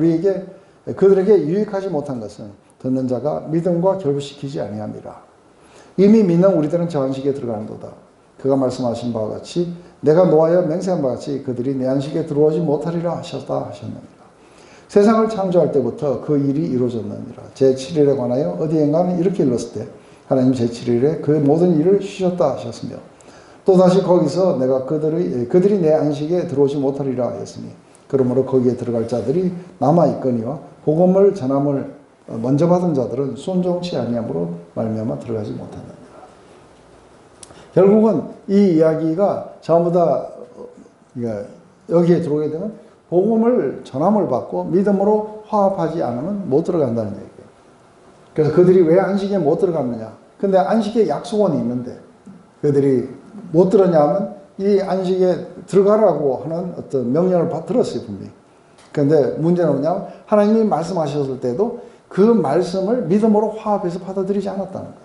[SPEAKER 1] 그들에게 유익하지 못한 것은 듣는 자가 믿음과 결부시키지 아니함이라. 이미 믿는 우리들은 저 안식에 들어가는도다. 그가 말씀하신 바와 같이 내가 노하여 맹세한 바와 같이 그들이 내 안식에 들어오지 못하리라 하셨다 하셨느니라. 세상을 창조할 때부터 그 일이 이루어졌느니라. 제7일에 관하여 어디엔가는 이렇게 일렀을 때 하나님 제7일에 그 모든 일을 쉬셨다 하셨으며 또다시 거기서 내가 그들이 내 안식에 들어오지 못하리라 하였으니 그러므로 거기에 들어갈 자들이 남아있거니와 복음을 전함을 먼저 받은 자들은 순종치 아니함으로 말미암아 들어가지 못한다. 결국은 이 이야기가 전부 다 여기에 들어오게 되면 복음을 전함을 받고 믿음으로 화합하지 않으면 못 들어간다는 얘기예요. 그래서 그들이 왜 안식에 못 들어갔느냐? 근데 안식에 약속은 있는데 그들이 못 들었냐 하면 이 안식에 들어가라고 하는 어떤 명령을 들었어요, 분명히. 그런데 문제는 뭐냐면 하나님이 말씀하셨을 때도 그 말씀을 믿음으로 화합해서 받아들이지 않았다는 거예요.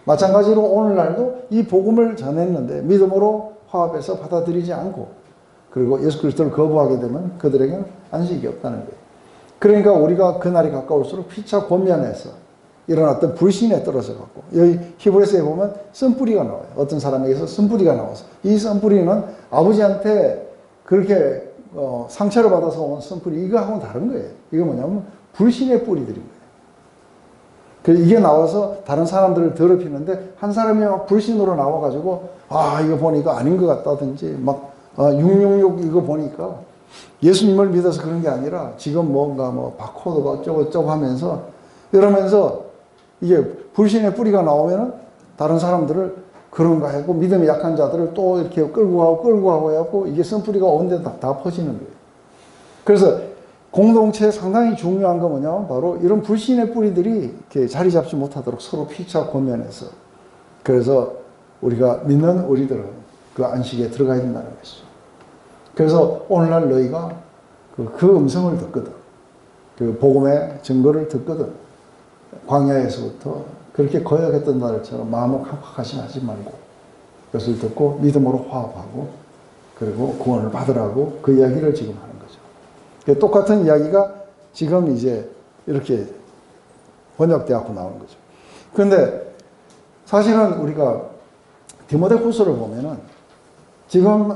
[SPEAKER 1] 마찬가지로 오늘날도 이 복음을 전했는데 믿음으로 화합해서 받아들이지 않고 그리고 예수 그리스도를 거부하게 되면 그들에게는 안식이 없다는 거예요. 그러니까 우리가 그날이 가까울수록 피차 권면해서 이런 어떤 불신에 떨어져 갖고 여기 히브리서에 보면 쓴뿌리가 나와요. 어떤 사람에게서 쓴뿌리가 나와서 이 쓴뿌리는 아버지한테 그렇게 상처를 받아서 온 쓴뿌리 이거하고는 다른 거예요. 이거 뭐냐면 불신의 뿌리들인 거예요. 그래서 이게 나와서 다른 사람들을 더럽히는데 한 사람이 막 불신으로 나와가지고 이거 보니까 아닌 것 같다든지 막 666 이거 보니까 예수님을 믿어서 그런 게 아니라 지금 뭔가 뭐 바코드가 어쩌고저쩌고 하면서 이러면서 이게 불신의 뿌리가 나오면은 다른 사람들을 그런가 하고 믿음이 약한 자들을 또 이렇게 끌고 가고 해갖고 이게 쓴뿌리가 온데 다 퍼지는 거예요. 그래서 공동체에 상당히 중요한 거 뭐냐면 바로 이런 불신의 뿌리들이 이렇게 자리 잡지 못하도록 서로 피차 권면해서 그래서 우리가 믿는 우리들은 그 안식에 들어가야 된다는 것이죠. 그래서 오늘날 너희가 그 음성을 듣거든. 그 복음의 증거를 듣거든. 광야에서부터 그렇게 거역했던 날처럼 마음을 깜빡하시 하지 말고 그것을 듣고 믿음으로 화합하고 그리고 구원을 받으라고 그 이야기를 지금 하는 거죠. 똑같은 이야기가 지금 이제 이렇게 번역되어 나오는 거죠. 그런데 사실은 우리가 디모데후서를 보면은 지금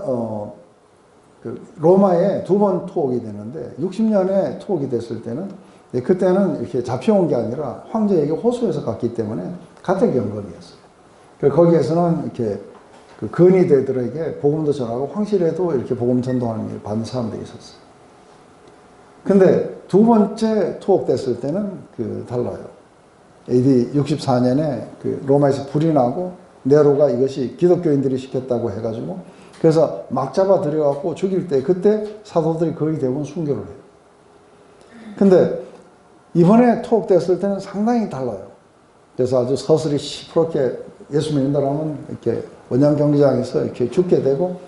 [SPEAKER 1] 그 로마에 2번 투옥이 되는데 60년에 투옥이 됐을 때는 그때는 이렇게 잡혀온 게 아니라 황제에게 호소해서 갔기 때문에 가택 연금이었어요. 거기에서는 이렇게 그 근위대들에게 복음도 전하고 황실에도 이렇게 복음 전도하는 일을 받는 사람들이 있었어요. 근데 두 번째 투옥됐을 때는 달라요. AD 64년에 그 로마에서 불이 나고 네로가 이것이 기독교인들이 시켰다고 해가지고 그래서 막 잡아 들여갖고 죽일 때 그때 사도들이 거의 대부분 순교를 해요. 근데 이번에 투옥됐을 때는 상당히 달라요. 그래서 아주 서슬이 시퍼렇게 예수 믿는다라면 이렇게 원양 경기장에서 이렇게 죽게 되고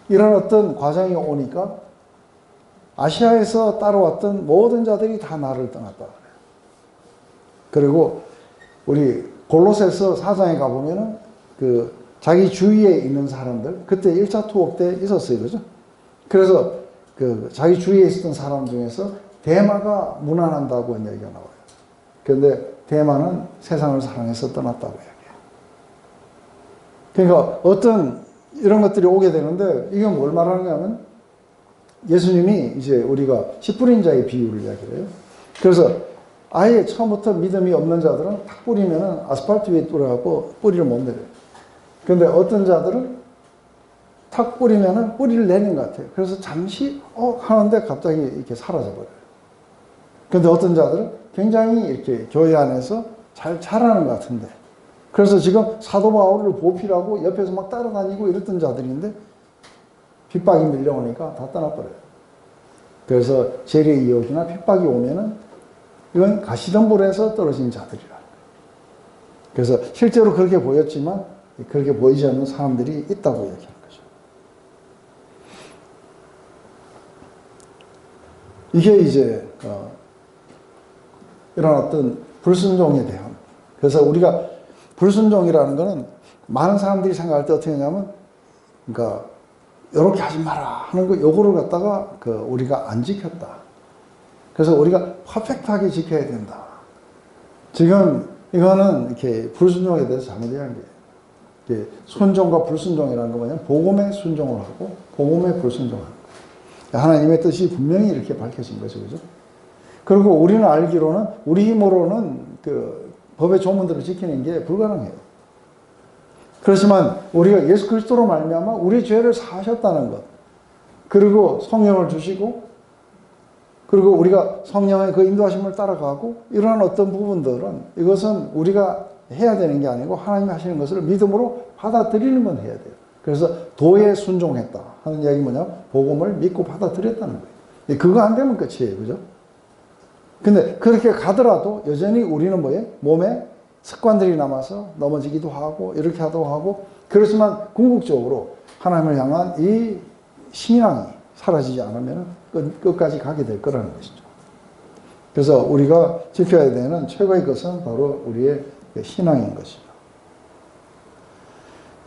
[SPEAKER 1] 이런 어떤 과정이 오니까 아시아에서 따라왔던 모든 자들이 다 나를 떠났다 그래요. 그리고 우리 골로새서 4장에 가보면은 자기 주위에 있는 사람들 그때 1차 투옥 때 있었어요. 그죠? 그래서 자기 주위에 있었던 사람 중에서 데마가 무난한다고 이야기가 나와요. 그런데 데마는 세상을 사랑해서 떠났다고 이야기해요. 그러니까 어떤 이런 것들이 오게 되는데 이건 뭘 말하는 거냐면 예수님이 이제 우리가 씨 뿌린 자의 비유를 이야기해요. 그래서 아예 처음부터 믿음이 없는 자들은 탁 뿌리면은 아스팔트 위에 뿌려갖고 뿌리를 못 내려요. 그런데 어떤 자들은 탁 뿌리면은 뿌리를 내는 것 같아요. 그래서 잠시 하는데 갑자기 이렇게 사라져버려요. 그런데 어떤 자들은 굉장히 이렇게 교회 안에서 잘 자라는 것 같은데 그래서 지금 사도 바울을 보필하고 옆에서 막 따라다니고 이랬던 자들인데 핍박이 밀려오니까 다 떠나버려요. 그래서 재래 이역이나 핍박이 오면은 이건 가시덤불에서 떨어진 자들이라는 거예요. 그래서 실제로 그렇게 보였지만 그렇게 보이지 않는 사람들이 있다고 얘기하는 거죠. 이게 이제 이런 어떤 불순종에 대한 그래서 우리가 불순종이라는 거는 많은 사람들이 생각할 때 어떻게 하냐면 그러니까 이렇게 하지 마라 하는 거 요거를 갖다가 우리가 안 지켰다. 그래서 우리가 퍼펙트하게 지켜야 된다. 지금 이거는 이렇게 불순종에 대해서 잘못 이해한 거예요. 순종과 불순종이라는 거 뭐냐면 복음에 순종을 하고 복음에 불순종하는 거예요. 하나님의 뜻이 분명히 이렇게 밝혀진 거죠. 그죠? 그리고 우리는 알기로는 우리 힘으로는 법의 조문들을 지키는 게 불가능해요. 그렇지만 우리가 예수 그리스도로 말미암아 우리 죄를 사하셨다는 것 그리고 성령을 주시고 그리고 우리가 성령의 그 인도하심을 따라가고 이러한 어떤 부분들은 이것은 우리가 해야 되는 게 아니고 하나님이 하시는 것을 믿음으로 받아들이는 건 해야 돼요. 그래서 도에 순종했다 하는 이야기 뭐냐면 복음을 믿고 받아들였다는 거예요. 그거 안 되면 끝이에요. 그죠? 근데 그렇게 가더라도 여전히 우리는 뭐예요? 몸에 습관들이 남아서 넘어지기도 하고 이렇게 하기도 하고 그렇지만 궁극적으로 하나님을 향한 이 신앙이 사라지지 않으면 끝까지 가게 될 거라는 것이죠. 그래서 우리가 지켜야 되는 최고의 것은 바로 우리의 신앙인 것이죠.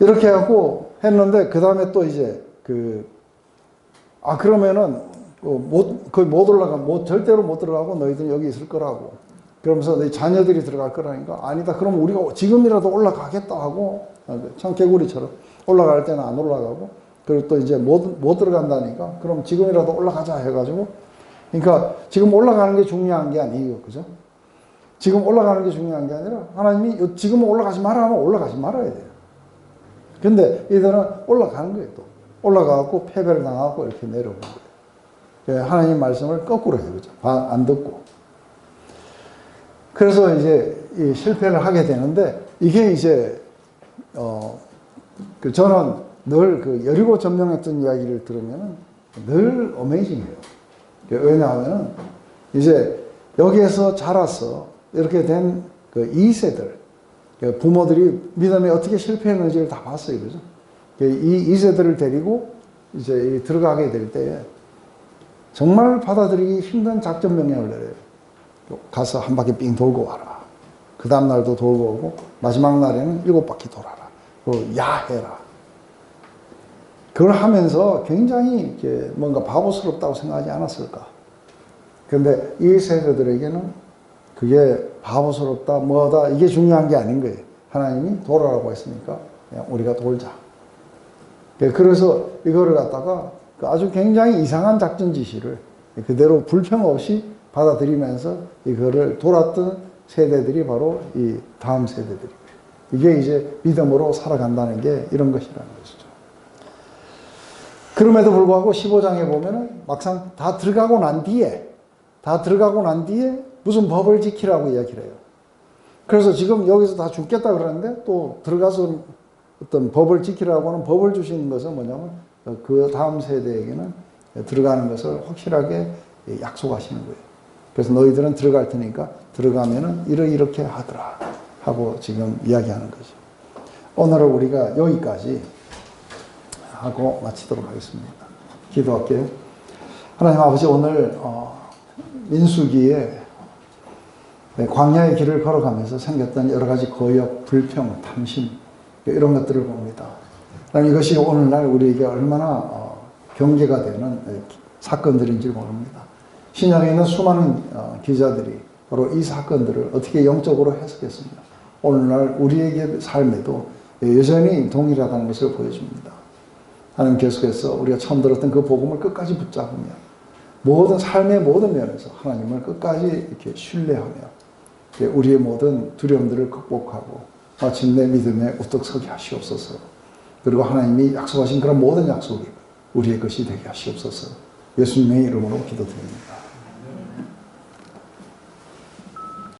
[SPEAKER 1] 이렇게 하고 했는데, 그 다음에 또 이제, 그러면은, 거의 못 올라가, 절대로 못 들어가고 너희들은 여기 있을 거라고. 그러면서 너희 자녀들이 들어갈 거라니까. 아니다. 그럼 우리가 지금이라도 올라가겠다 하고, 참 개구리처럼 올라갈 때는 안 올라가고, 그리고 또 이제 못 들어간다니까. 그럼 지금이라도 올라가자 해가지고, 그러니까 지금 올라가는 게 중요한 게 아니에요. 그죠? 지금 올라가는 게 중요한 게 아니라 하나님이 지금 올라가지 마라 하면 올라가지 말아야 돼요. 근데 이들은 올라가는 거예요. 또 올라가고 패배를 당하고 이렇게 내려오는 거예요. 하나님 말씀을 거꾸로 해요. 그죠? 안 듣고. 그래서 이제 이 실패를 하게 되는데, 이게 이제 저는 늘 여리고 점령했던 이야기를 들으면 늘 어메이징해요. 왜냐하면 이제 여기에서 자라서 이렇게 된 2세들, 부모들이 믿음에 어떻게 실패했는지를 다 봤어요. 그죠? 이 2세들을 데리고 이제 들어가게 될 때에 정말 받아들이기 힘든 작전 명령을 내려요. 가서 한 바퀴 삥 돌고 와라. 그 다음 날도 돌고 오고, 마지막 날에는 7바퀴 돌아라. 그리고 야해라. 그걸 하면서 굉장히 이렇게 뭔가 바보스럽다고 생각하지 않았을까. 근데 이 세대들에게는 그게 바보스럽다, 뭐다, 이게 중요한 게 아닌 거예요. 하나님이 돌아라고 했으니까 그냥 우리가 돌자. 그래서 이거를 갖다가 아주 굉장히 이상한 작전 지시를 그대로 불평 없이 받아들이면서 이거를 돌았던 세대들이 바로 이 다음 세대들이고요. 이게 이제 믿음으로 살아간다는 게 이런 것이라는 것이죠. 그럼에도 불구하고 15장에 보면은 막상 다 들어가고 난 뒤에 무슨 법을 지키라고 이야기를 해요. 그래서 지금 여기서 다 죽겠다 그러는데 또 들어가서 어떤 법을 지키라고 하는 법을 주시는 것은 뭐냐면 그 다음 세대에게는 들어가는 것을 확실하게 약속하시는 거예요. 그래서 너희들은 들어갈 테니까 들어가면은 이렇게 하더라 하고 지금 이야기하는 거죠. 오늘은 우리가 여기까지 하고 마치도록 하겠습니다. 기도할게요. 하나님 아버지, 오늘 민수기에 광야의 길을 걸어가면서 생겼던 여러 가지 거역, 불평, 탐심 이런 것들을 봅니다. 이것이 오늘날 우리에게 얼마나 경계가 되는 사건들인지 모릅니다. 신약에 있는 수많은 기자들이 바로 이 사건들을 어떻게 영적으로 해석했습니다. 오늘날 우리에게 삶에도 여전히 동일하다는 것을 보여줍니다. 하나님 계속해서 우리가 처음 들었던 그 복음을 끝까지 붙잡으며 모든 삶의 모든 면에서 하나님을 끝까지 이렇게 신뢰하며 우리의 모든 두려움들을 극복하고 마침내 믿음에 우뚝 서게 하시옵소서. 그리고 하나님이 약속하신 그런 모든 약속이 우리의 것이 되게 하시옵소서. 예수님의 이름으로 기도드립니다.